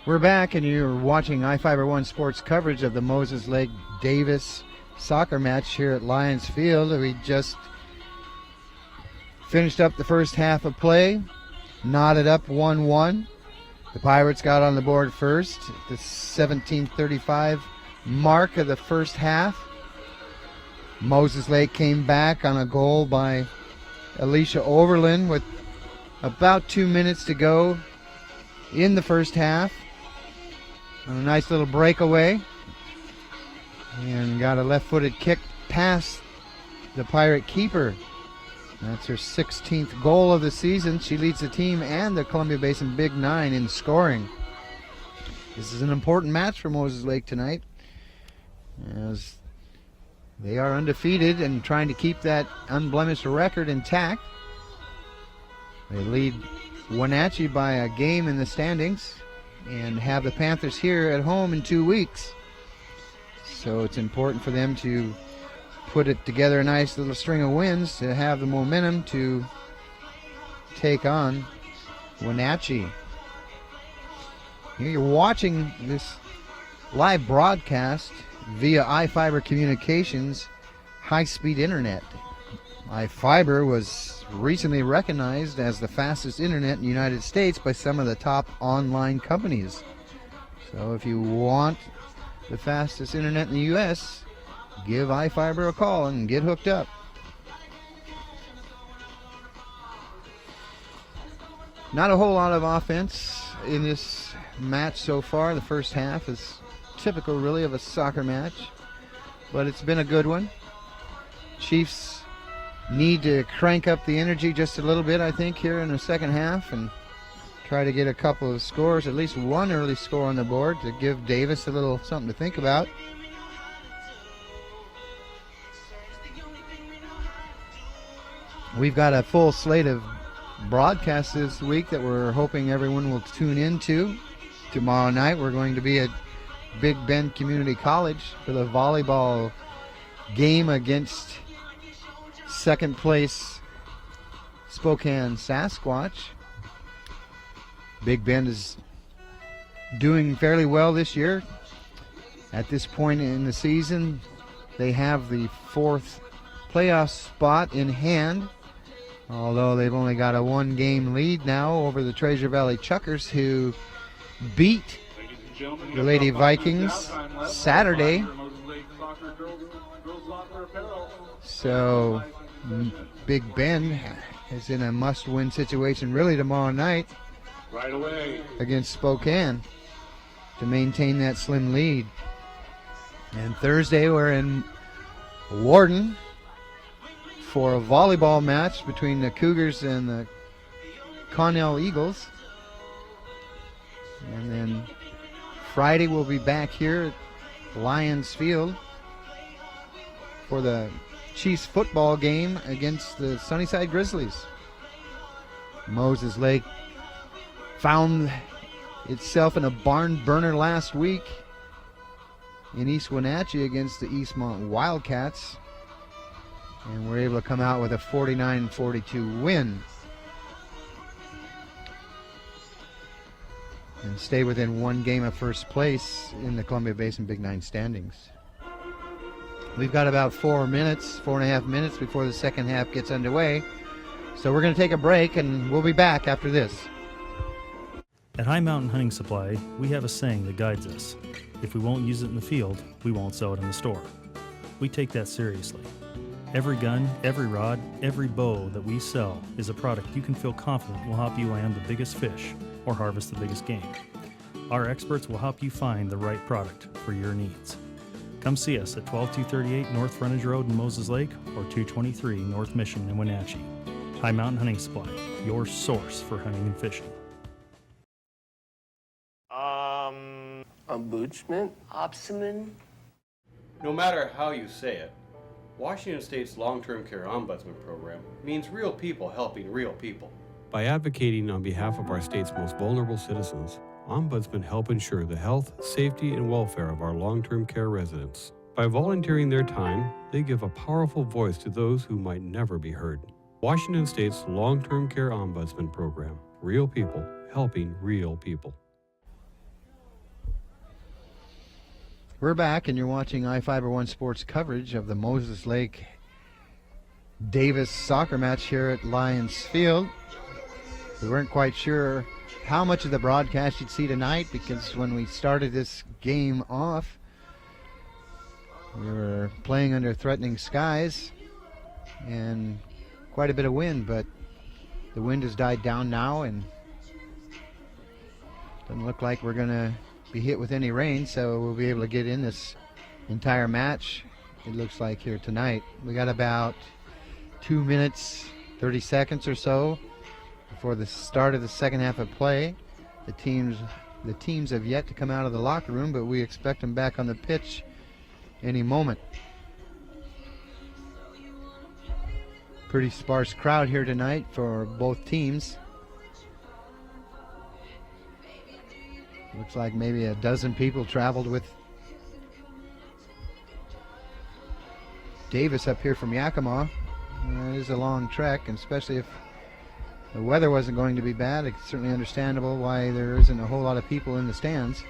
We're back, and you're watching iFiber One Sports coverage of the Moses Lake Davis soccer match here at Lions Field. We just finished up the first half of play, knotted up 1-1. The Pirates got on the board first at the 17:35 mark of the first half. Moses Lake came back on a goal by Alicia Overland with about 2 minutes to go in the first half. A nice little breakaway, and got a left-footed kick past the Pirate keeper. That's her 16th goal of the season. She leads the team and the Columbia Basin Big Nine in scoring. This is an important match for Moses Lake tonight, as they are undefeated and trying to keep that unblemished record intact. They lead Wenatchee by a game in the standings and have the Panthers here at home in 2 weeks. So it's important for them to put it together a nice little string of wins to have the momentum to take on Wenatchee. Here you're watching this live broadcast via iFiber Communications high-speed internet. iFiber was recently recognized as the fastest internet in the United States by some of the top online companies. So if you want the fastest internet in the U.S., give iFiber a call and get hooked up. Not a whole lot of offense in this match so far. The first half is typical, really, of a soccer match, but it's been a good one. Chiefs need to crank up the energy just a little bit, I think, here in the second half and try to get a couple of scores, at least one early score on the board to give Davis a little something to think about. We've got a full slate of broadcasts this week that we're hoping everyone will tune into. Tomorrow night we're going to be at Big Bend Community College for the volleyball game against second place Spokane Sasquatch. Big Bend is doing fairly well this year. At this point in the season, they have the fourth playoff spot in hand, although they've only got a one-game lead now over the Treasure Valley Chuckers, who beat the Lady Vikings Saturday. So Big Bend is in a must-win situation really tomorrow night against Spokane to maintain that slim lead. And Thursday we're in Warden for a volleyball match between the Cougars and the Connell Eagles. And then Friday we'll be back here at Lions Field for the Chiefs football game against the Sunnyside Grizzlies. Moses Lake found itself in a barn burner last week in East Wenatchee against the Eastmont Wildcats, and we're able to come out with a 49-42 win and stay within one game of first place in the Columbia Basin Big Nine standings. We've got about 4.5 minutes before the second half gets underway, so we're going to take a break and we'll be back after this. At High Mountain Hunting Supply, we have a saying that guides us. If we won't use it in the field, we won't sell it in the store. We take that seriously. Every gun, every rod, every bow that we sell is a product you can feel confident will help you land the biggest fish or harvest the biggest game. Our experts will help you find the right product for your needs. Come see us at 12238 North Frontage Road in Moses Lake or 223 North Mission in Wenatchee. High Mountain Hunting Supply, your source for hunting and fishing. Ombudsman? Ombudsman? No matter how you say it, Washington State's Long-Term Care Ombudsman Program means real people helping real people. By advocating on behalf of our state's most vulnerable citizens, Ombudsmen help ensure the health, safety, and welfare of our long-term care residents. By volunteering their time, they give a powerful voice to those who might never be heard. Washington State's Long-Term Care Ombudsman Program. Real people helping real people. We're back, and you're watching iFiber One Sports coverage of the Moses Lake Davis soccer match here at Lions Field. We weren't quite sure how much of the broadcast you'd see tonight, because when we started this game off, we were playing under threatening skies and quite a bit of wind, but the wind has died down now and doesn't look like we're going to be hit with any rain, so we'll be able to get in this entire match, it looks like, here tonight. We got about 2 minutes 30 seconds or so before the start of the second half of play. The teams have yet to come out of the locker room, but we expect them back on the pitch any moment. Pretty sparse crowd here tonight for both teams. Looks like maybe a dozen people traveled with Davis up here from Yakima. It is a long trek, and especially if the weather wasn't going to be bad, it's certainly understandable why there isn't a whole lot of people in the stands.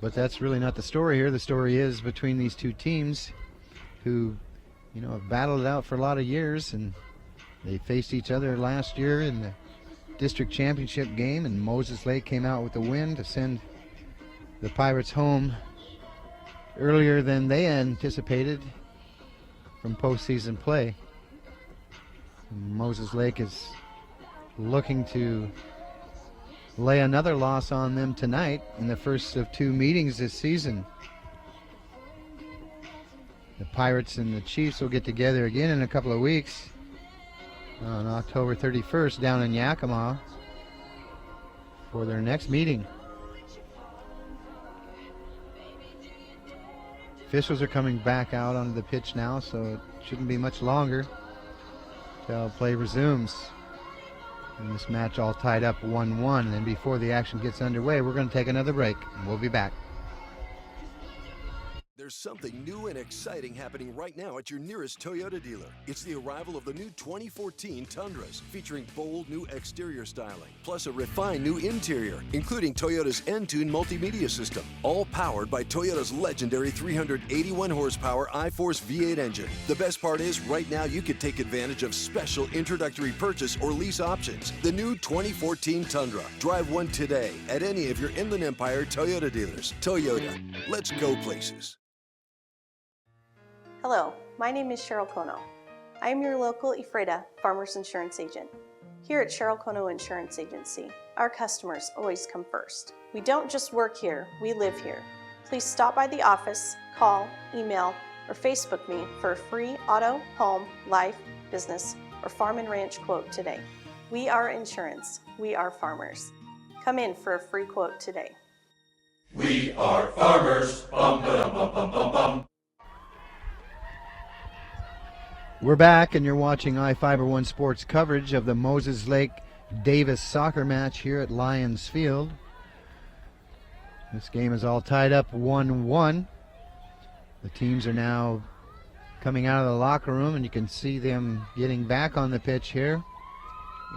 But that's really not the story here. The story is between these two teams who, have battled it out for a lot of years, and they faced each other last year in the district championship game, and Moses Lake came out with the win to send the Pirates home earlier than they anticipated from postseason play. Moses Lake is looking to lay another loss on them tonight in the first of two meetings this season. The Pirates and the Chiefs will get together again in a couple of weeks on October 31st down in Yakima for their next meeting. Officials are coming back out onto the pitch now, so it shouldn't be much longer till play resumes. And this match all tied up 1-1. And before the action gets underway, we're going to take another break, and we'll be back. There's something new and exciting happening right now at your nearest Toyota dealer. It's the arrival of the new 2014 Tundras, featuring bold new exterior styling, plus a refined new interior, including Toyota's Entune multimedia system, all powered by Toyota's legendary 381 horsepower iForce V8 engine. The best part is, right now you could take advantage of special introductory purchase or lease options. The new 2014 Tundra. Drive one today at any of your Inland Empire Toyota dealers. Toyota, let's go places. Hello, my name is Cheryl Kono. I am your local Ephrata Farmers Insurance Agent. Here at Cheryl Kono Insurance Agency, our customers always come first. We don't just work here, we live here. Please stop by the office, call, email, or Facebook me for a free auto, home, life, business, or farm and ranch quote today. We are insurance. We are farmers. Come in for a free quote today. We are farmers. Bum, ba-dum, bum, bum, bum, bum. We're back, and you're watching iFiber One Sports coverage of the Moses Lake Davis soccer match here at Lions Field. This game is all tied up 1-1. The teams are now coming out of the locker room, and you can see them getting back on the pitch here.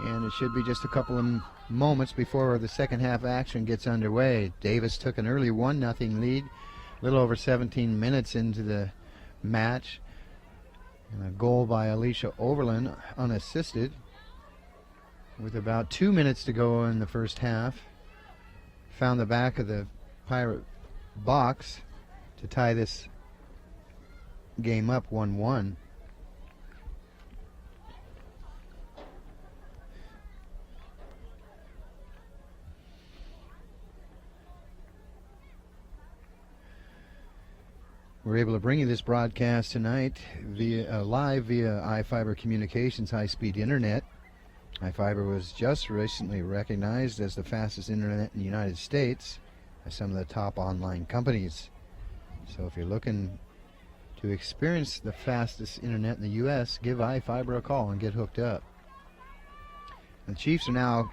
And it should be just a couple of moments before the second half action gets underway. Davis took an early 1-0 lead, a little over 17 minutes into the match. And a goal by Alicia Overland, unassisted, with about 2 minutes to go in the first half. Found the back of the Pirate box to tie this game up 1-1. We're able to bring you this broadcast tonight live via iFiber Communications high-speed internet. iFiber was just recently recognized as the fastest internet in the United States by some of the top online companies. So if you're looking to experience the fastest internet in the U.S., give iFiber a call and get hooked up. The Chiefs are now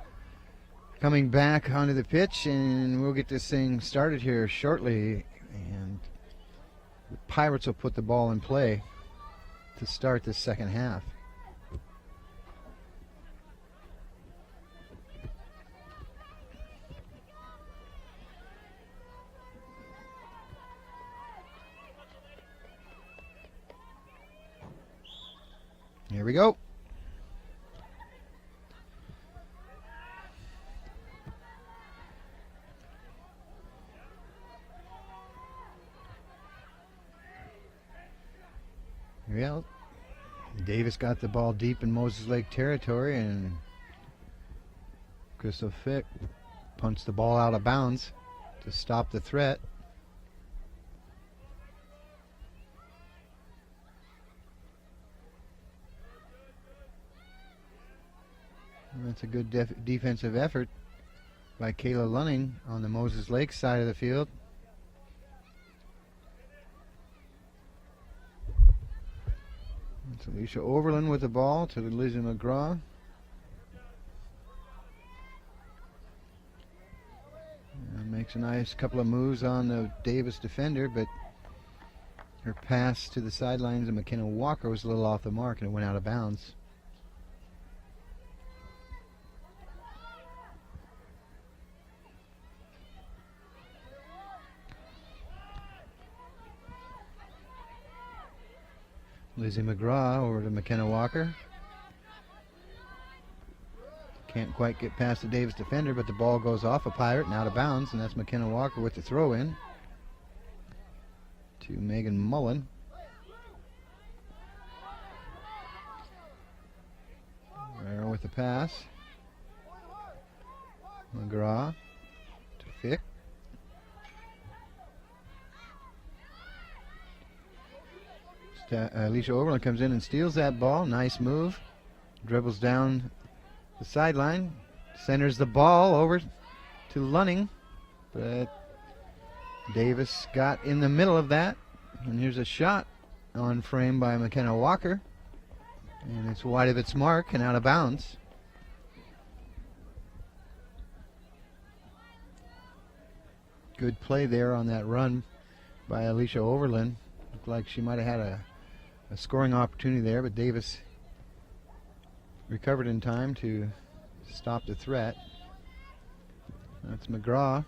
coming back onto the pitch, and we'll get this thing started here shortly. And the Pirates will put the ball in play to start the second half. Here we go. Well, Davis got the ball deep in Moses Lake territory, and Crystal Fick punched the ball out of bounds to stop the threat. And that's a good defensive effort by Kayla Lunning on the Moses Lake side of the field. It's Alicia Overland with the ball to Lizzie McGraw. And makes a nice couple of moves on the Davis defender, but Her pass to the sidelines of McKenna Walker was a little off the mark and it went out of bounds. Lizzie McGraw over to McKenna Walker. Can't quite get past the Davis defender, but the ball goes off a Pirate and out of bounds, and that's McKenna Walker with the throw in to Megan Mullen. There with the pass. McGraw to Fick. Alicia Overland comes in and steals that ball. Nice move. Dribbles down the sideline. Centers the ball over to Lunning. But Davis got in the middle of that. And here's a shot on frame by McKenna Walker. And it's wide of its mark and out of bounds. Good play there on that run by Alicia Overland. Looked like she might have had a scoring opportunity there, but Davis recovered in time to stop the threat. That's McGraw.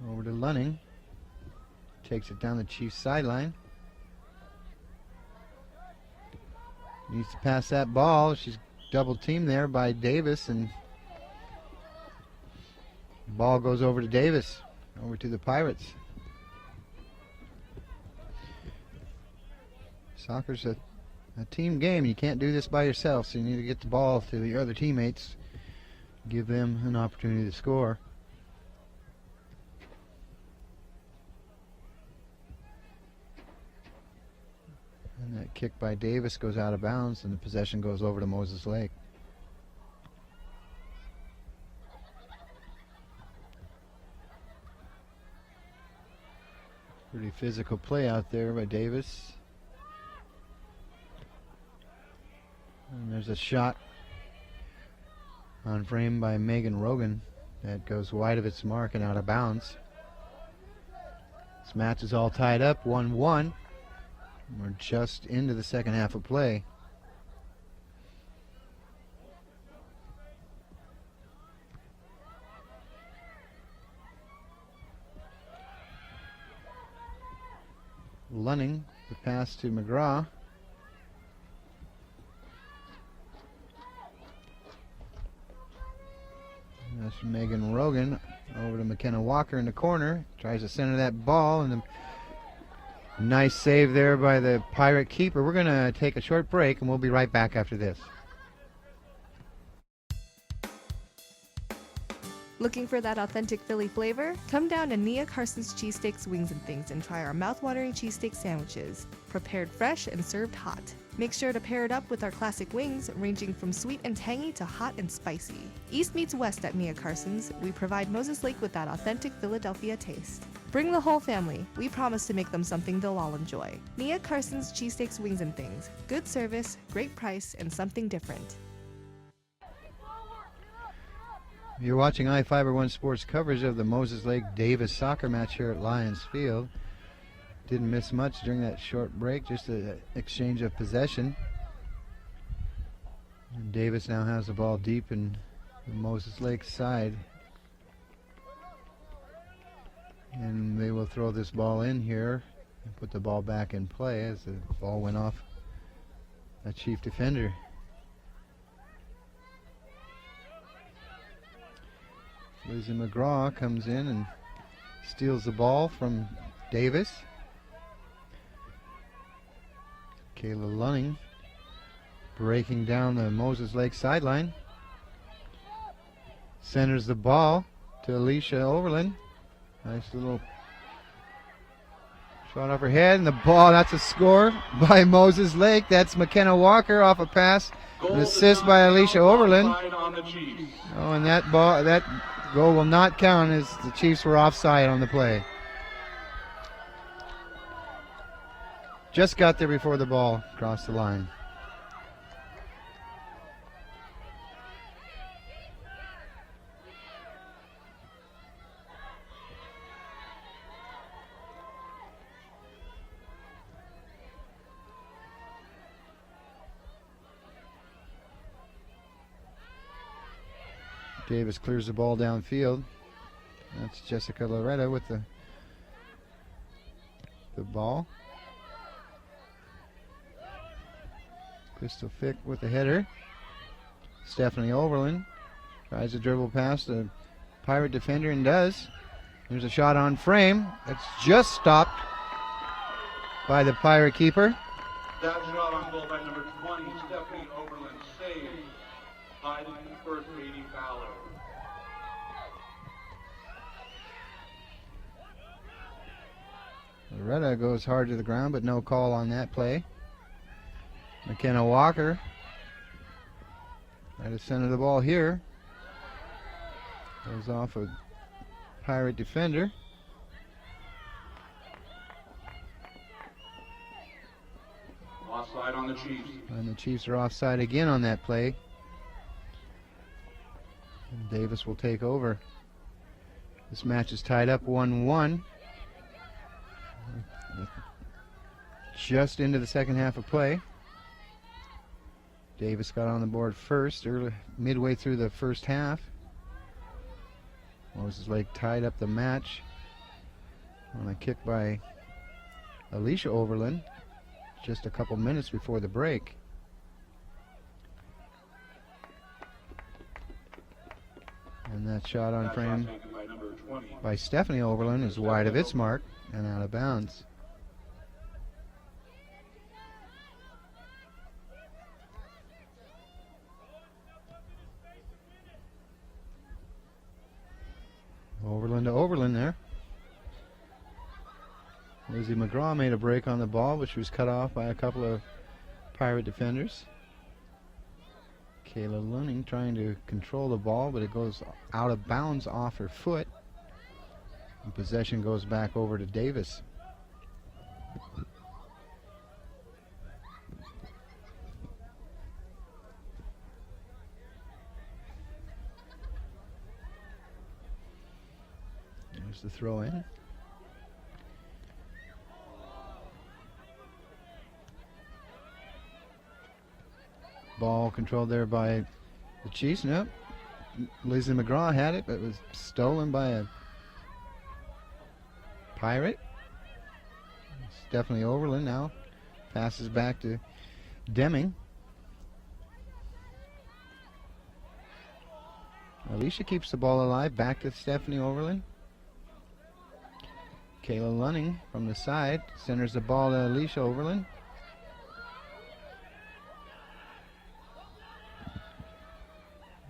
Over to Lunning. Takes it down the Chiefs sideline. Needs to pass that ball. She's double teamed there by Davis, and the ball goes over to Davis, over to the Pirates. Soccer's a team game. You can't do this by yourself, so you need to get the ball to your other teammates, give them an opportunity to score. And that kick by Davis goes out of bounds, and the possession goes over to Moses Lake. Pretty physical play out there by Davis. And there's a shot on frame by Megan Rogan that goes wide of its mark and out of bounds. This match is all tied up, 1-1. We're just into the second half of play. Lunning, the pass to McGraw. That's Megan Rogan over to McKenna Walker in the corner. Tries to center that ball, and a nice save there by the Pirate keeper. We're going to take a short break, and we'll be right back after this. Looking for that authentic Philly flavor? Come down to Nia Carson's Cheesesteaks, Wings and Things and try our mouth-watering cheesesteak sandwiches. Prepared fresh and served hot. Make sure to pair it up with our classic wings, ranging from sweet and tangy to hot and spicy. East meets west at Nia Carson's. We provide Moses Lake with that authentic Philadelphia taste. Bring the whole family. We promise to make them something they'll all enjoy. Nia Carson's Cheesesteaks, Wings and Things. Good service, great price, and something different. You're watching iFiber1 Sports coverage of the Moses Lake Davis soccer match here at Lions Field. Didn't miss much during that short break, just an exchange of possession. And Davis now has the ball deep in the Moses Lake side. And they will throw this ball in here and put the ball back in play as the ball went off a Chief defender. Lizzie McGraw comes in and steals the ball from Davis. Kayla Lunning breaking down the Moses Lake sideline. Centers the ball to Alicia Overland. Nice little shot off her head, and the ball, that's a score by Moses Lake. That's McKenna Walker off a pass. An assist by Alicia Overland. Oh, and that goal will not count as the Chiefs were offside on the play. Just got there before the ball crossed the line. Davis clears the ball downfield. That's Jessica Loretta with the ball. Crystal Fick with the header. Stephanie Overland tries to dribble past the Pirate defender and does. There's a shot on frame. That's just stopped by the Pirate keeper. That shot on goal by number 20, Stephanie Overland, saved by the keeper, Katie Fowler. Loretta goes hard to the ground, but no call on that play. McKenna Walker at the center of the ball here. Goes off a Pirate defender. Offside on the Chiefs. And the Chiefs are offside again on that play. And Davis will take over. This match is tied up 1-1. Just into the second half of play. Davis got on the board first, midway through the first half. Moses Lake tied up the match on a kick by Alicia Overland just a couple minutes before the break. And that shot on frame by Stephanie Overland is wide of its mark and out of bounds. Overland to Overland there. Lizzie McGraw made a break on the ball, but she was cut off by a couple of Pirate defenders. Kayla Lunning trying to control the ball, but it goes out of bounds off her foot. And possession goes back over to Davis. There's the throw in. Ball controlled there by the Chiefs. Nope. Lizzie McGraw had it, but it was stolen by a Pirate. Stephanie Overland now passes back to Deming. Alicia keeps the ball alive. Back to Stephanie Overland. Kayla Lunning from the side centers the ball to Alicia Overland.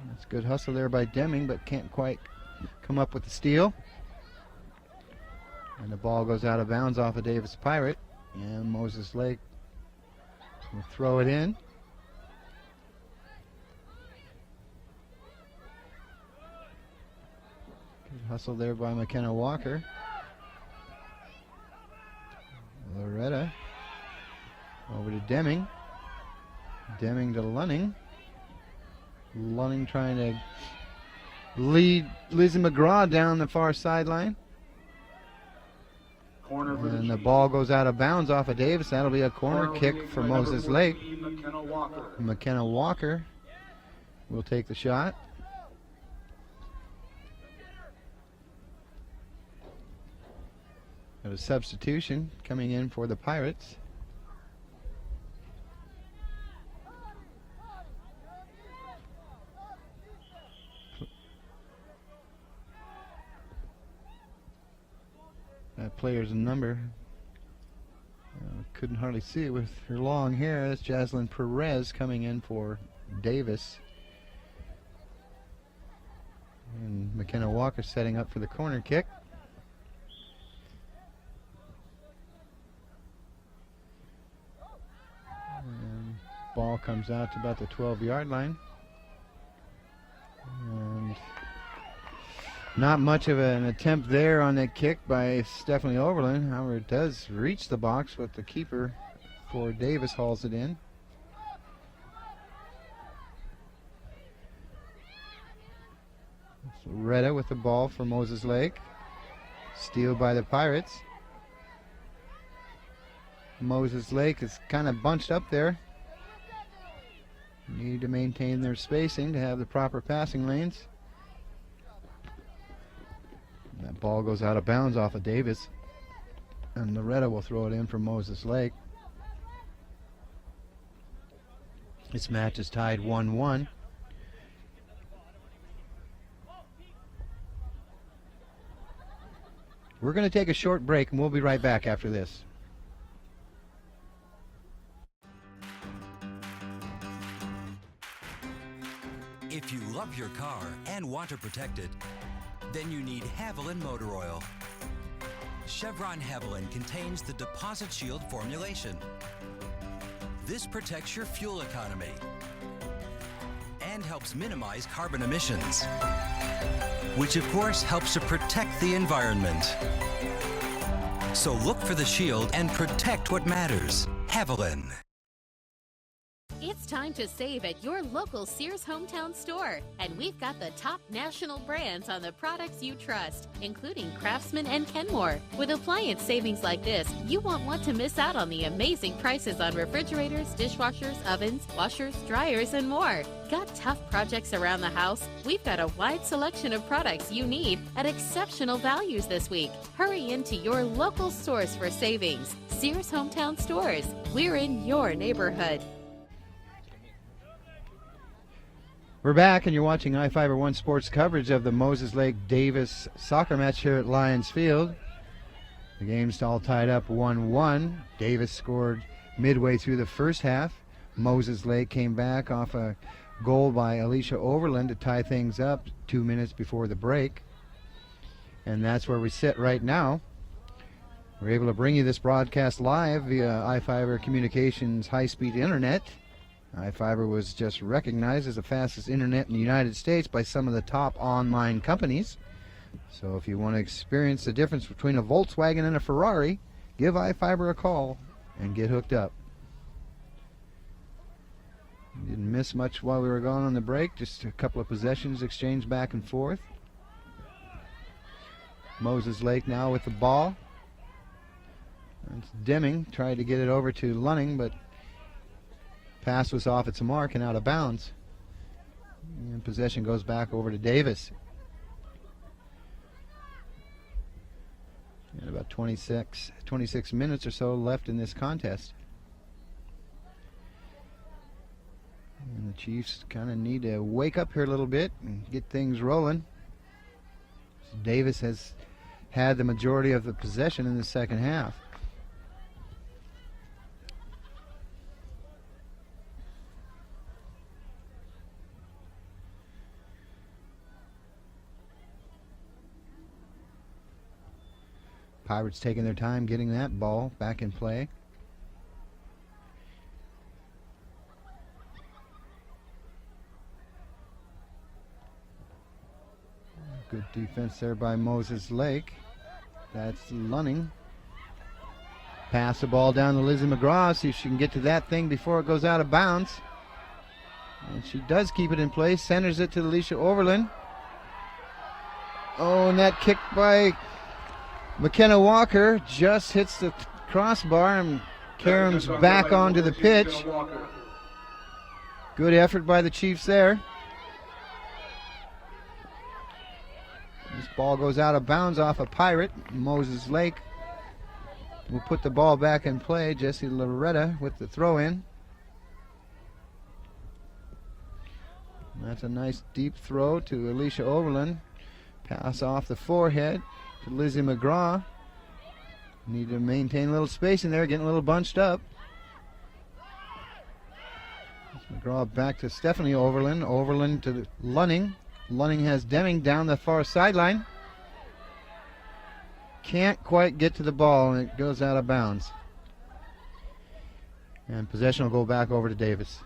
That's good hustle there by Deming, but can't quite come up with the steal. And the ball goes out of bounds off of Davis Pirate. And Moses Lake will throw it in. Good hustle there by McKenna Walker. Loretta over to Deming. Deming to Lunning. Lunning trying to lead Lizzie McGraw down the far sideline. And the ball goes out of bounds off of Davis. That'll be a corner kick for Moses Lake. McKenna Walker will take the shot. Got a substitution coming in for the Pirates. That player's number, couldn't hardly see it with her long hair. That's Jaslyn Perez coming in for Davis. And McKenna Walker setting up for the corner kick. And ball comes out to about the 12-yard line. And not much of an attempt there on that kick by Stephanie Overland. However, it does reach the box, but the keeper for Davis hauls it in. Loretta with the ball for Moses Lake. Steal by the Pirates. Moses Lake is kind of bunched up there. Need to maintain their spacing to have the proper passing lanes. That ball goes out of bounds off of Davis. And Loretta will throw it in for Moses Lake. This match is tied 1-1. We're going to take a short break, and we'll be right back after this. If you love your car and want to protect it, then you need Haviland Motor Oil. Chevron Haviland contains the Deposit Shield formulation. This protects your fuel economy and helps minimize carbon emissions, which of course helps to protect the environment. So look for the shield and protect what matters. Haviland. It's time to save at your local Sears Hometown store. And we've got the top national brands on the products you trust, including Craftsman and Kenmore. With appliance savings like this, you won't want to miss out on the amazing prices on refrigerators, dishwashers, ovens, washers, dryers, and more. Got tough projects around the house? We've got a wide selection of products you need at exceptional values this week. Hurry into your local stores for savings. Sears Hometown Stores. We're in your neighborhood. We're back, and you're watching I-501 Sports coverage of the Moses Lake Davis soccer match here at Lions Field. The game's all tied up 1-1. Davis scored midway through the first half. Moses Lake came back off a goal by Alicia Overland to tie things up 2 minutes before the break. And that's where we sit right now. We're able to bring you this broadcast live via I-Fiber Communications high-speed internet. I-Fiber was just recognized as the fastest internet in the United States by some of the top online companies. So if you want to experience the difference between a Volkswagen and a Ferrari, give I-Fiber a call and get hooked up. Didn't miss much while we were gone on the break, just a couple of possessions exchanged back and forth. Moses Lake now with the ball. It's Deming tried to get it over to Lunning, but pass was off its mark and out of bounds. And possession goes back over to Davis. And about 26 minutes or so left in this contest. And the Chiefs kind of need to wake up here a little bit and get things rolling. Davis has had the majority of the possession in the second half. Pirates taking their time getting that ball back in play. Good defense there by Moses Lake. That's Lunning. Pass the ball down to Lizzie McGraw, see if she can get to that thing before it goes out of bounds. And she does keep it in place, centers it to Alicia Overland. Oh, and that kick by McKenna Walker just hits the crossbar and caroms back onto the pitch. Good effort by the Chiefs there. This ball goes out of bounds off a Pirate. Moses Lake will put the ball back in play. Jessie Loretta with the throw in. That's a nice deep throw to Alicia Overland. Pass off the forehead to Lizzie McGraw. Need to maintain a little space in there, getting a little bunched up. McGraw back to Stephanie Overland. Overland to Lunning. Lunning has Deming down the far sideline. Can't quite get to the ball, and it goes out of bounds. And possession will go back over to Davis.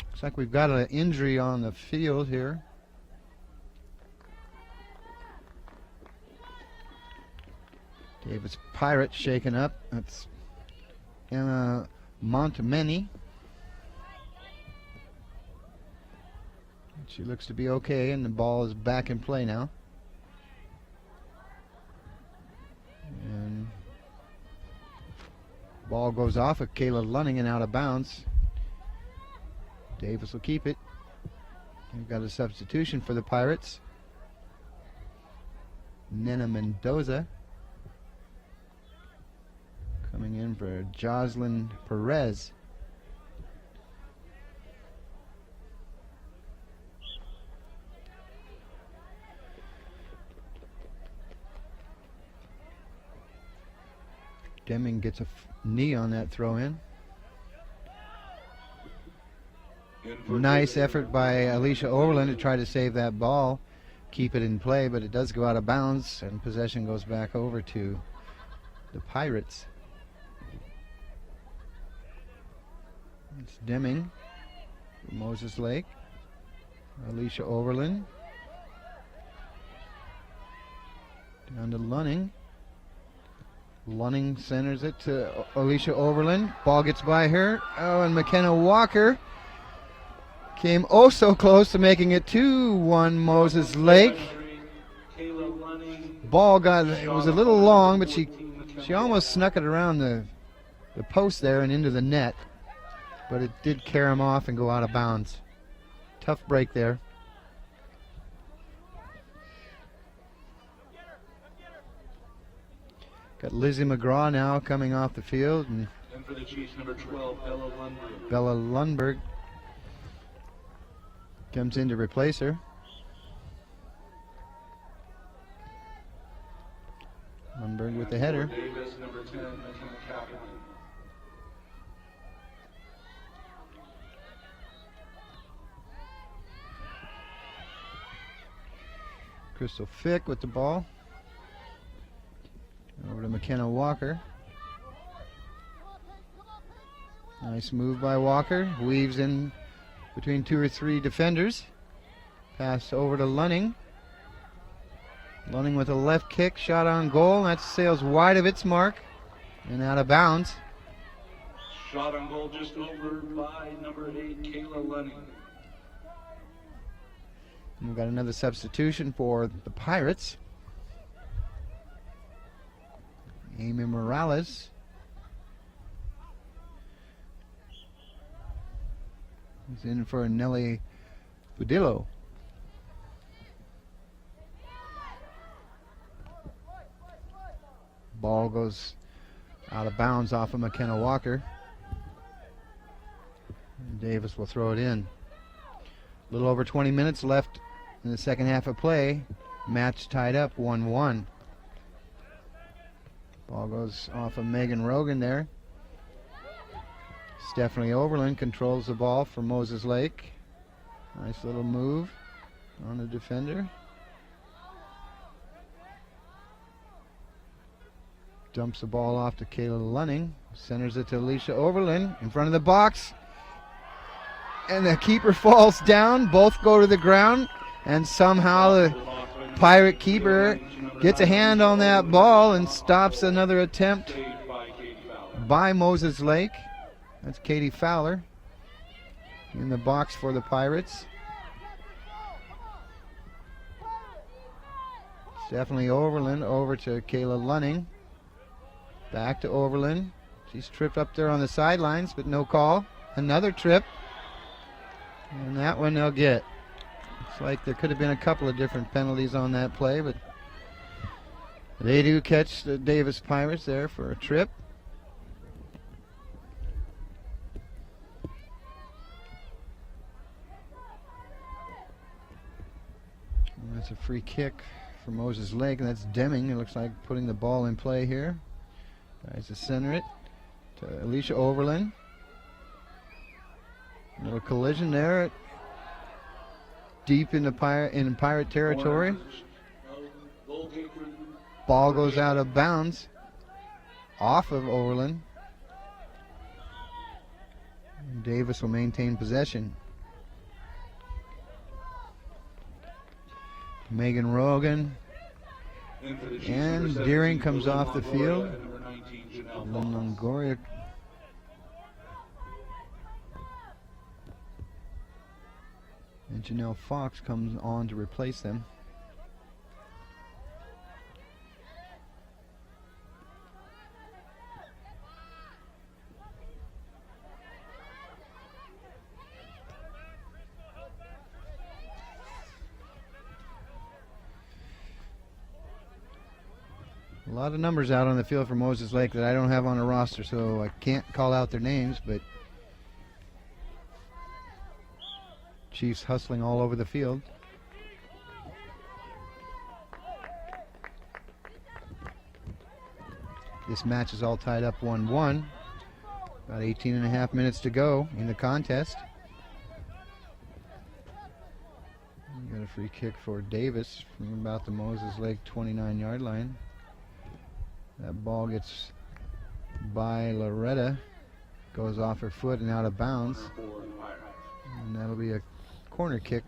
Looks like we've got an injury on the field here. Davis Pirate shaken up. That's Emma Montemany. She looks to be okay, and the ball is back in play now. And ball goes off of Kayla Lunning and out of bounds. Davis will keep it. We've got a substitution for the Pirates. Nena Mendoza coming in for Jocelyn Perez. Deming gets a knee on that throw in. Nice effort by Alicia Overland to try to save that ball, keep it in play, but it does go out of bounds, and possession goes back over to the Pirates. It's Deming, Moses Lake, Alicia Overland, down to Lunning. Lunning centers it to Alicia Overland. Ball gets by her. Oh, and McKenna Walker came oh so close to making it 2-1 Moses Lake. Ball it was a little long, but she almost snuck it around the post there and into the net. But it did carry him off and go out of bounds. Tough break there. Got Lizzie McGraw now coming off the field. And for the Chiefs, number 12, Bella Lundberg. Bella Lundberg comes in to replace her. Lundberg with the header. Davis, number 10, McKenna Kaplan. Crystal Fick with the ball. Over to McKenna Walker. Nice move by Walker. Weaves in between 2 or 3 defenders. Pass over to Lunning. Lunning with a left kick, shot on goal. That sails wide of its mark and out of bounds. Shot on goal just over by number 8, Kayla Lunning. And we've got another substitution for the Pirates. Amy Morales. He's in for Nelly Budillo. Ball goes out of bounds off of McKenna Walker. And Davis will throw it in. A little over 20 minutes left in the second half of play. Match tied up 1-1. Ball goes off of Megan Rogan there. Stephanie Overland controls the ball for Moses Lake. Nice little move on the defender. Dumps the ball off to Kayla Lunning. Centers it to Alicia Overland in front of the box. And the keeper falls down. Both go to the ground. And somehow the Pirate keeper gets a hand on that ball and stops another attempt by Moses Lake. That's Katie Fowler in the box for the Pirates. Stephanie Overland over to Kayla Lunning. Back to Overland. She's tripped up there on the sidelines, but no call. Another trip. And that one they'll get. Looks like there could have been a couple of different penalties on that play, but they do catch the Davis Pirates there for a trip. And that's a free kick for Moses Lake, and that's Deming. It looks like putting the ball in play here. Tries to center it to Alicia Overland. A little collision there, deep in the Pirate territory. Ball goes out of bounds, off of Overland. And Davis will maintain possession. Megan Rogan and Deering comes off the field. Longoria. And Janelle Fox comes on to replace them. A lot of numbers out on the field for Moses Lake that I don't have on a roster, so I can't call out their names, but Chiefs hustling all over the field. This match is all tied up 1-1. About 18 and a half minutes to go in the contest. We got a free kick for Davis from about the Moses Lake 29-yard line. That ball gets by Loretta, goes off her foot and out of bounds. And that'll be a corner kick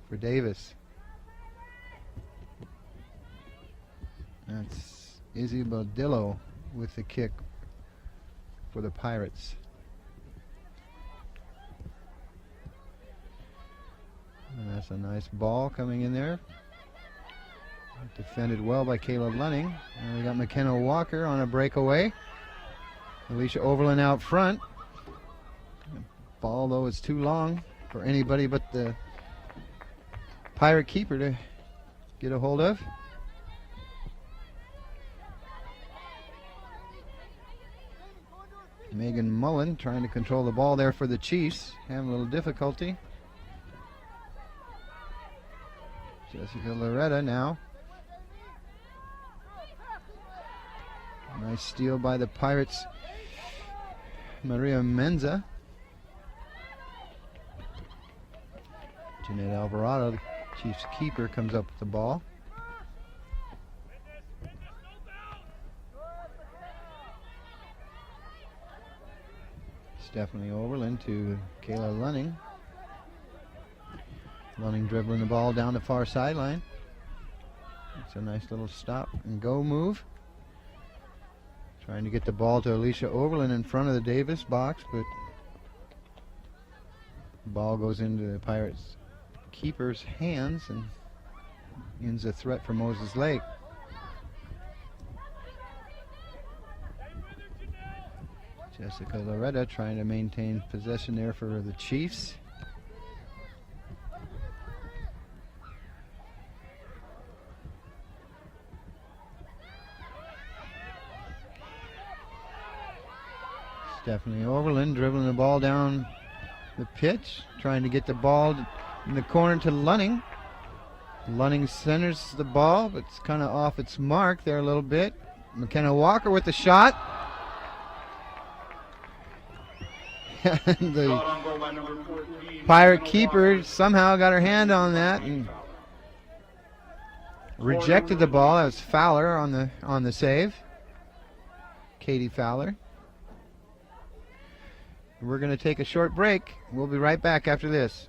for Davis. That's Izzy Bodillo with the kick for the Pirates. And that's a nice ball coming in there. Defended well by Caleb Lunning. And we got McKenna Walker on a breakaway. Alicia Overland out front. Ball, though, is too long for anybody but the Pirate keeper to get a hold of. Megan Mullen trying to control the ball there for the Chiefs. Having a little difficulty. Jessica Loretta now. Nice steal by the Pirates. Maria Menza. Jeanette Alvarado, the Chiefs keeper, comes up with the ball. Stephanie Overland to Kayla Lunning. Lunning dribbling the ball down the far sideline. It's a nice little stop and go move. Trying to get the ball to Alicia Overland in front of the Davis box, but the ball goes into the Pirates keeper's hands and ends a threat for Moses Lake. Jessica Loretta trying to maintain possession there for the Chiefs. Stephanie Overland dribbling the ball down the pitch, trying to get the ball in the corner to Lunning. Lunning centers the ball, but it's kind of off its mark there a little bit. McKenna Walker with the shot. And the Pirate keeper somehow got her hand on that and rejected the ball. That was Fowler on the save. Katie Fowler. We're going to take a short break. We'll be right back after this.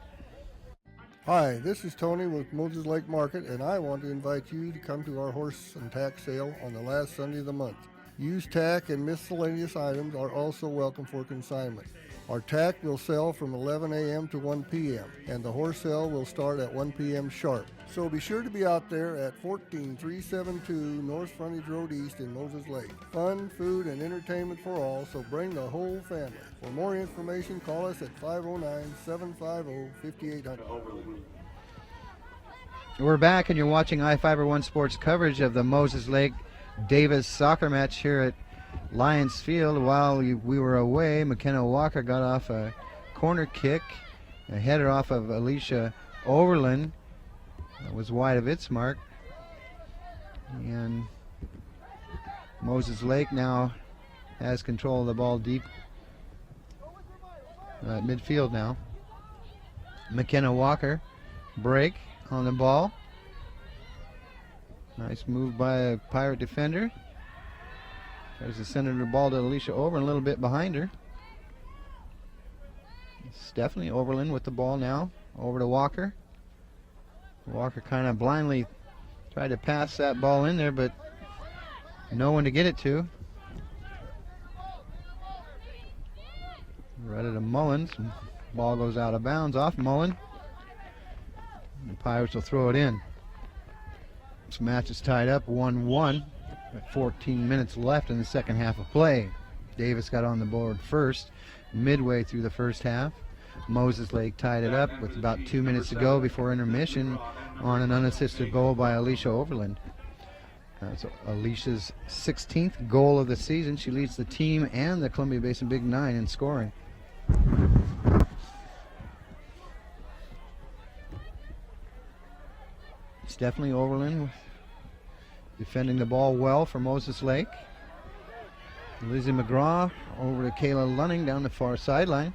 Hi, this is Tony with Moses Lake Market, and I want to invite you to come to our horse and tack sale on the last Sunday of the month. Used tack and miscellaneous items are also welcome for consignment. Our tack will sell from 11 a.m. to 1 p.m., and the horse sale will start at 1 p.m. sharp. So be sure to be out there at 14372 North Frontage Road East in Moses Lake. Fun, food, and entertainment for all, so bring the whole family. For more information, call us at 509-750-5800. We're back, and you're watching I-Fiber One Sports coverage of the Moses Lake Davis soccer match here at Lions Field. While we were away, McKenna Walker got off a corner kick, a header off of Alicia Overland. That was wide of its mark. And Moses Lake now has control of the ball deep at midfield now. McKenna Walker, break on the ball. Nice move by a Pirate defender. Tries to send the ball to Alicia Overland, a little bit behind her. Stephanie Overland with the ball now, over to Walker. Walker kind of blindly tried to pass that ball in there, but no one to get it to. Right at a Mullins. Ball goes out of bounds off Mullen. The Pirates will throw it in. This match is tied up 1-1 with 14 minutes left in the second half of play. Davis got on the board first midway through the first half. Moses Lake tied it up with about 2 minutes to go before intermission on an unassisted goal by Alicia Overland. That's Alicia's 16th goal of the season. She leads the team and the Columbia Basin Big Nine in scoring. Stephanie Overland defending the ball well for Moses Lake. Lizzie McGraw over to Kayla Lunning down the far sideline.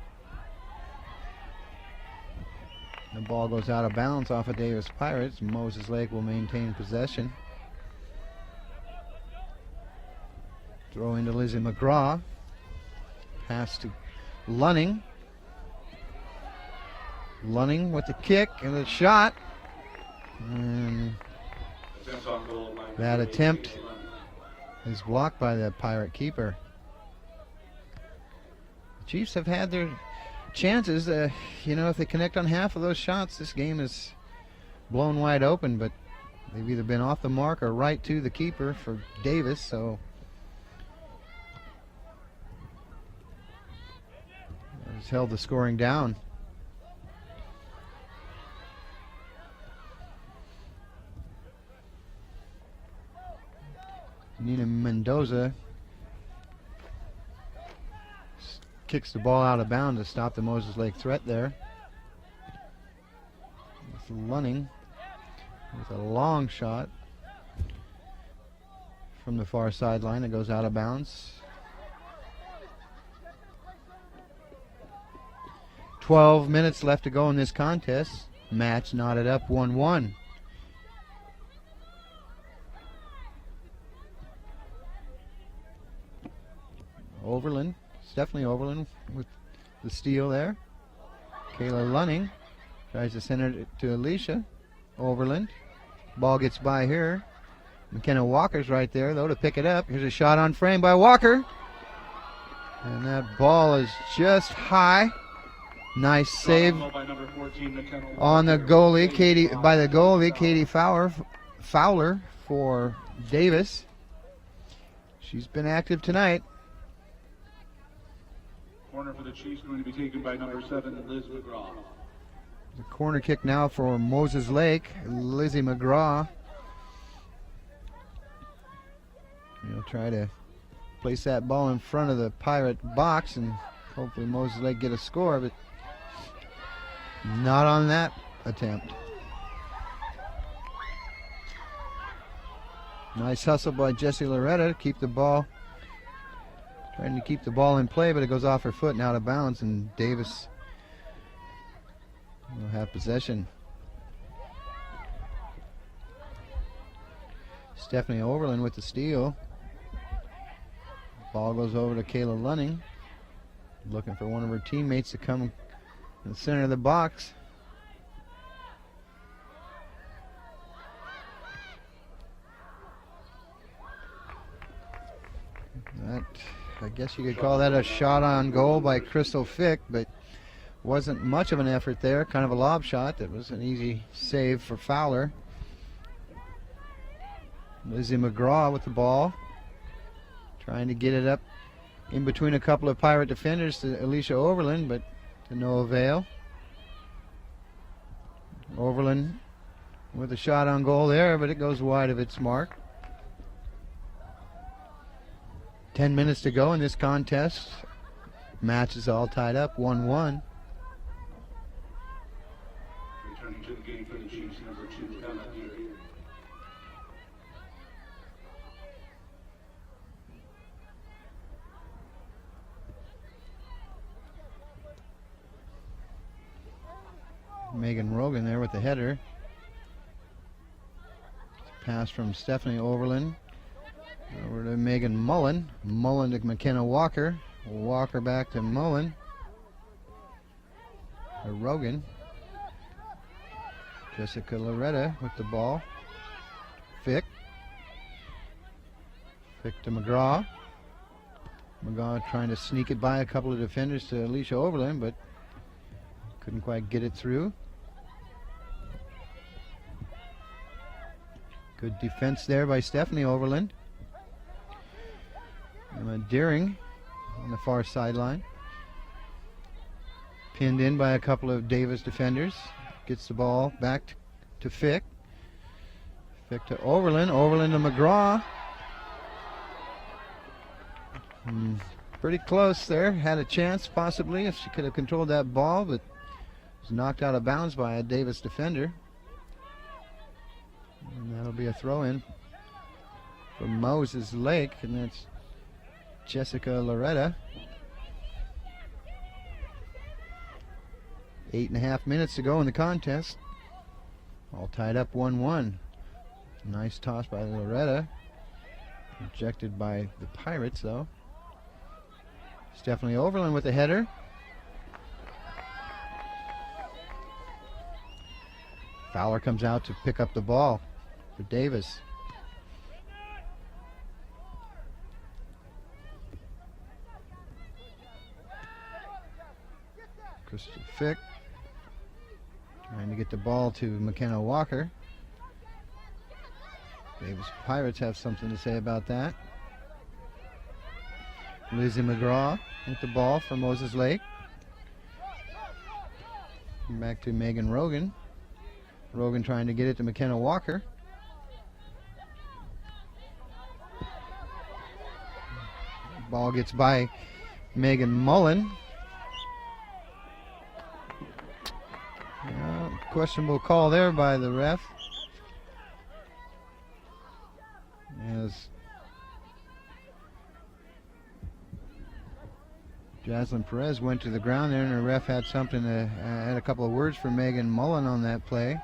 The ball goes out of bounds off of Davis Pirates. Moses Lake will maintain possession. Throw into Lizzie McGraw. Pass to Lunning. Lunning with the kick and the shot. And that attempt is blocked by the Pirate keeper. The Chiefs have had their chances. If they connect on half of those shots, this game is blown wide open, but they've either been off the mark or right to the keeper for Davis, so it's held the scoring down. Nina Mendoza kicks the ball out of bounds to stop the Moses Lake threat there. It's Lunning with a long shot from the far sideline that goes out of bounds. 12 minutes left to go in this contest. Match knotted up 1-1. Overland, Stephanie Overland with the steal there. Kayla Lunning tries to send it to Alicia. Overland, ball gets by her. McKenna Walker's right there though to pick it up. Here's a shot on frame by Walker. And that ball is just high. Nice save on the goalie, Katie Fowler for Davis. She's been active tonight. Corner for the Chiefs going to be taken by number 7, Liz McGraw. The corner kick now for Moses Lake, Lizzie McGraw. He'll try to place that ball in front of the Pirate box and hopefully Moses Lake get a score, but not on that attempt. Nice hustle by Jessie Loretta to keep the ball. Trying to keep the ball in play, but it goes off her foot and out of bounds, and Davis will have possession. Stephanie Overland with the steal. Ball goes over to Kayla Lunning, looking for one of her teammates to come in the center of the box. That, I guess you could call that a shot on goal by Crystal Fick, but wasn't much of an effort there. Kind of a lob shot that was an easy save for Fowler. Lizzie McGraw with the ball, trying to get it up in between a couple of Pirate defenders to Alicia Overland, but to no avail. Overland with a shot on goal there, but it goes wide of its mark. 10 minutes to go in this contest. Match is all tied up, 1-1. Returning to the game for the Chiefs, number 2, Hannah Deary. Megan Rogan there with the header. Pass from Stephanie Overland over to Megan Mullen. Mullen to McKenna Walker. Walker back to Mullen. Rogan. Jessica Loretta with the ball. Fick. Fick to McGraw. McGraw trying to sneak it by a couple of defenders to Alicia Overland, but couldn't quite get it through. Good defense there by Stephanie Overland. Emma Deering on the far sideline. Pinned in by a couple of Davis defenders. Gets the ball back to Fick. Kick to Overland. Overland to McGraw. Pretty close there. Had a chance possibly if she could have controlled that ball, but was knocked out of bounds by a Davis defender. And that'll be a throw-in for Moses Lake, and that's Jessica Loretta. 8.5 minutes to go in the contest. All tied up 1-1. Nice toss by Loretta. Rejected by the Pirates, though. Stephanie Overland with a header. Fowler comes out to pick up the ball for Davis. Crystal Fick trying to get the ball to McKenna Walker. Davis Pirates have something to say about that. Lizzie McGraw with the ball for Moses Lake. Back to Megan Rogan. Rogan trying to get it to McKenna Walker. Ball gets by Megan Mullen. Questionable call there by the ref. As Jaslyn Perez went to the ground there, and the ref had something to had a couple of words for Megan Mullen on that play.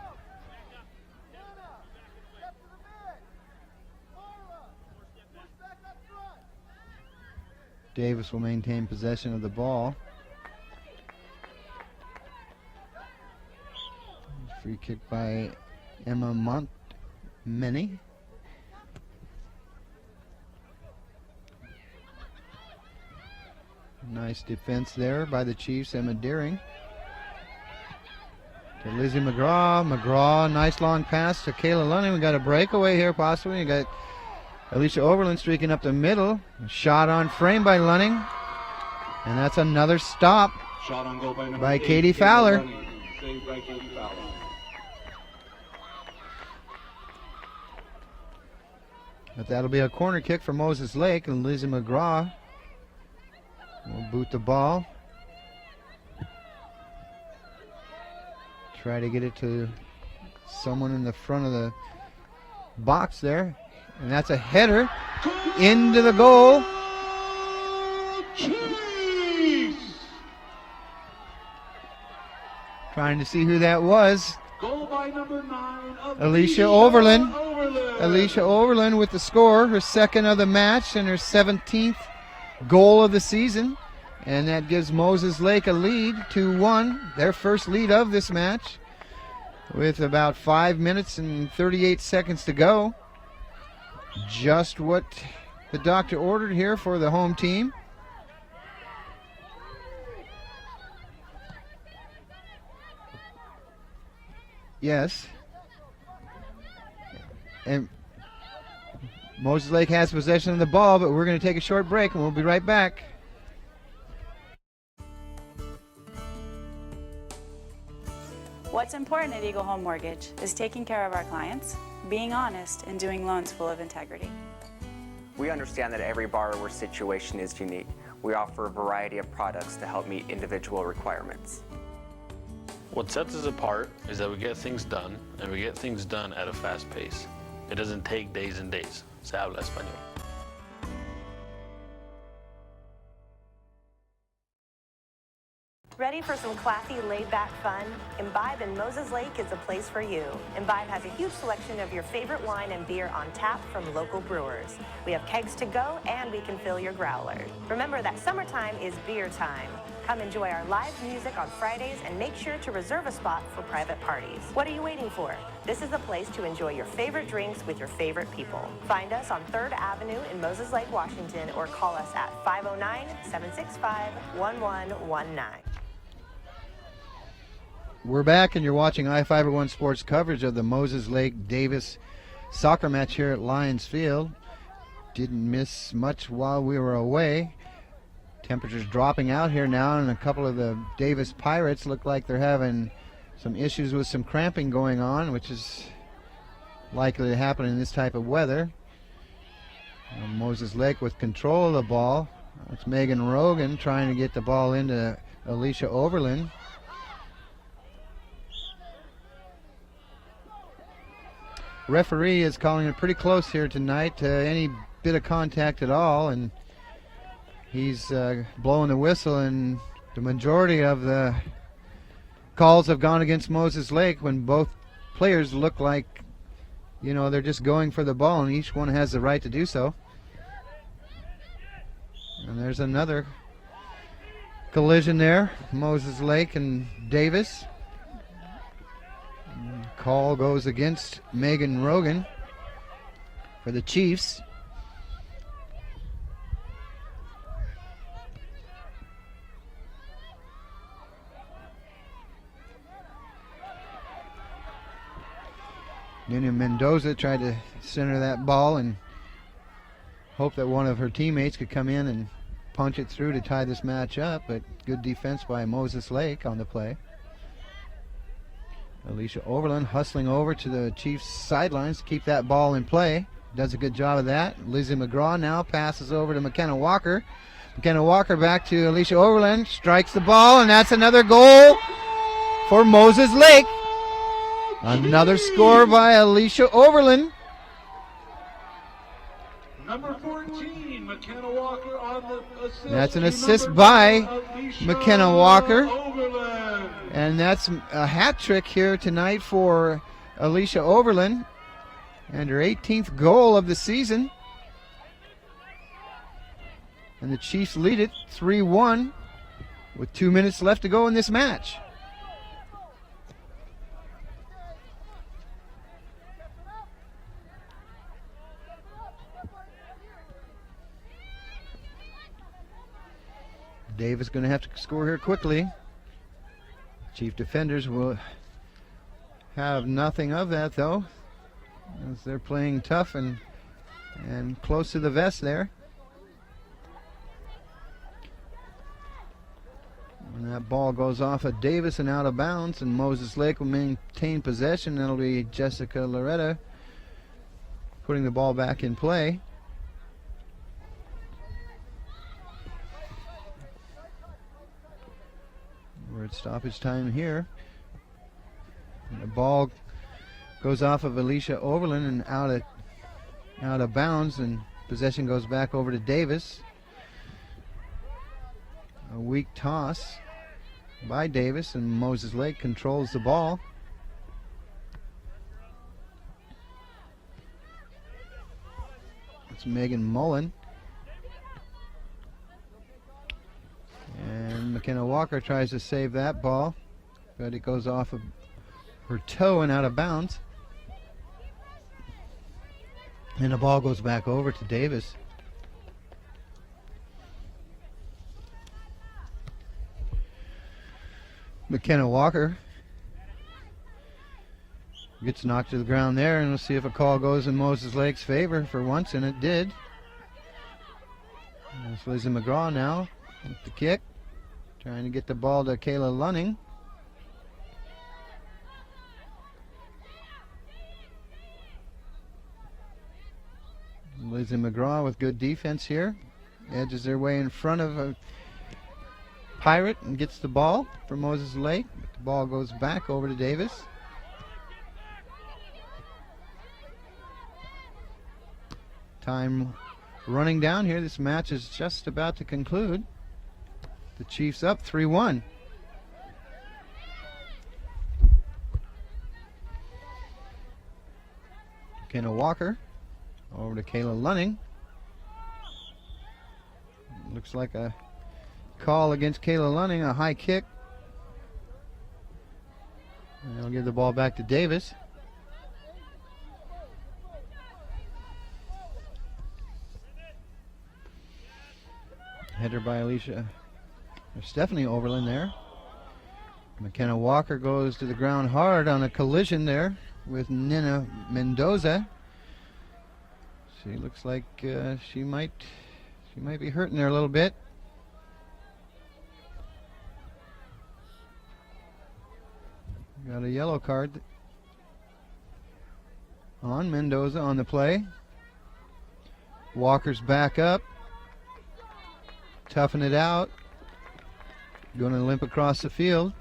Davis will maintain possession of the ball. Free kick by Emma Montmany. Nice defense there by the Chiefs. Emma Deering to Lizzie McGraw. McGraw, nice long pass to Kayla Lunning. We got a breakaway here possibly. We got Alicia Overland streaking up the middle. A shot on frame by Lunning. And that's another stop Shot on goal by Katie Fowler. Saved by Katie Fowler. But that'll be a corner kick for Moses Lake, and Lizzie McGraw will boot the ball. Try to get it to someone in the front of the box there. And that's a header into the goal. Trying to see who that was. Goal by number 9 of Alicia Overland. Alicia Overland with the score, her second of the match and her 17th goal of the season. And that gives Moses Lake a lead, 2-1, their first lead of this match, with about 5 minutes and 38 seconds to go. Just what the doctor ordered here for the home team. Yes. And Moses Lake has possession of the ball, but we're going to take a short break and we'll be right back. What's important at Eagle Home Mortgage is taking care of our clients, being honest, and doing loans full of integrity. We understand that every borrower's situation is unique. We offer a variety of products to help meet individual requirements. What sets us apart is that we get things done, and we get things done at a fast pace. It doesn't take days and days. Se habla español. Ready for some classy, laid-back fun? Imbibe in Moses Lake is a place for you. Imbibe has a huge selection of your favorite wine and beer on tap from local brewers. We have kegs to go, and we can fill your growler. Remember that summertime is beer time. Come enjoy our live music on Fridays and make sure to reserve a spot for private parties. What are you waiting for? This is a place to enjoy your favorite drinks with your favorite people. Find us on 3rd Avenue in Moses Lake, Washington, or call us at 509-765-1119. We're back, and you're watching I-501 Sports coverage of the Moses Lake Davis soccer match here at Lions Field. Didn't miss much while we were away. Temperatures dropping out here now, and a couple of the Davis Pirates look like they're having some issues with some cramping going on, which is likely to happen in this type of weather. Moses Lake with control of the ball. It's Megan Rogan trying to get the ball into Alicia Overland. Referee is calling it pretty close here tonight. Any bit of contact at all, and he's blowing the whistle, and the majority of the calls have gone against Moses Lake when both players look like, you know, they're just going for the ball, and each one has the right to do so. And there's another collision there, Moses Lake and Davis. Call goes against Megan Rogan for the Chiefs. Nina Mendoza tried to center that ball and hope that one of her teammates could come in and punch it through to tie this match up, but good defense by Moses Lake on the play. Alicia Overland hustling over to the Chiefs sidelines to keep that ball in play. Does a good job of that. Lizzie McGraw now passes over to McKenna Walker. McKenna Walker back to Alicia Overland, strikes the ball, and that's another goal for Moses Lake. Another score by Alicia Overland. Number 14, McKenna Walker on the assist. That's an assist by McKenna Walker. Overland. And that's a hat trick here tonight for Alicia Overland. And her 18th goal of the season. And the Chiefs lead it 3-1 with 2 minutes left to go in this match. Davis going to have to score here quickly. Chief defenders will have nothing of that, though, as they're playing tough and close to the vest there. And that ball goes off of Davis and out of bounds, and Moses Lake will maintain possession. That'll be Jessica Loretta putting the ball back in play. We're at stoppage time here. And the ball goes off of Alicia Overland and out of bounds, and possession goes back over to Davis. A weak toss by Davis, and Moses Lake controls the ball. It's Megan Mullen. And McKenna Walker tries to save that ball, but it goes off of her toe and out of bounds. And the ball goes back over to Davis. McKenna Walker gets knocked to the ground there, and we'll see if a call goes in Moses Lake's favor for once, and it did. That's Lizzie McGraw now with the kick, trying to get the ball to Kayla Lunning. Lizzie McGraw with good defense here, edges their way in front of a Pirate and gets the ball for Moses Lake. The ball goes back over to Davis. Time running down here. This match is just about to conclude. The Chiefs up 3-1. McKenna Walker over to Kayla Lunning. Looks like a call against Kayla Lunning, a high kick. And they'll give the ball back to Davis. Header by Alicia, or Stephanie Overland there. McKenna Walker goes to the ground hard on a collision there with Nina Mendoza. She looks like she might be hurting there a little bit. Got a yellow card. on Mendoza on the play. Walker's back up. Toughen it out. Going to limp across the field.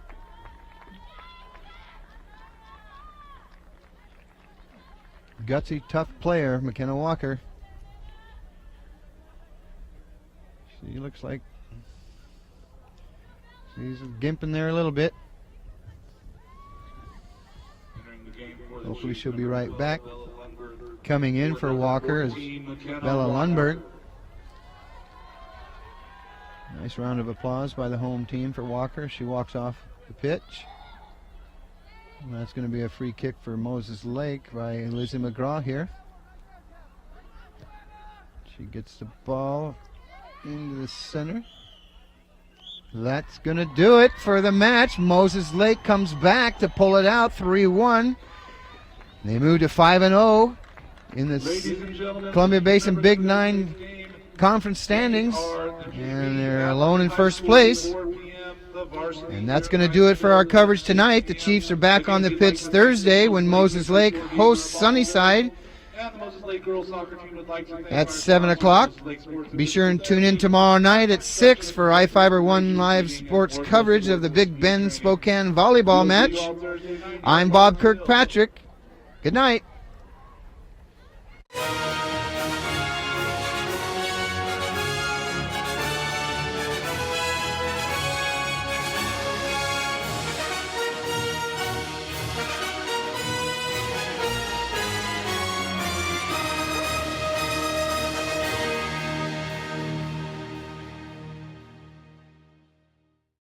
Gutsy, tough player, McKenna Walker. She looks like she's gimping there a little bit. Hopefully she'll be right back. Coming in for Walker is Bella Lundberg. Nice round of applause by the home team for Walker. She walks off the pitch. And that's going to be a free kick for Moses Lake by Lizzie McGraw here. She gets the ball into the center. That's going to do it for the match. Moses Lake comes back to pull it out 3-1. They move to 5-0 in the Columbia Basin Big 9 conference standings, and they're alone in first place. And that's going to do it for our coverage tonight. The Chiefs are back on the pitch Thursday when Moses Lake hosts Sunnyside at 7 o'clock. Be sure and tune in tomorrow night at 6 for iFiber One Live Sports coverage of the Big Bend Spokane volleyball match. I'm Bob Kirkpatrick. Good night.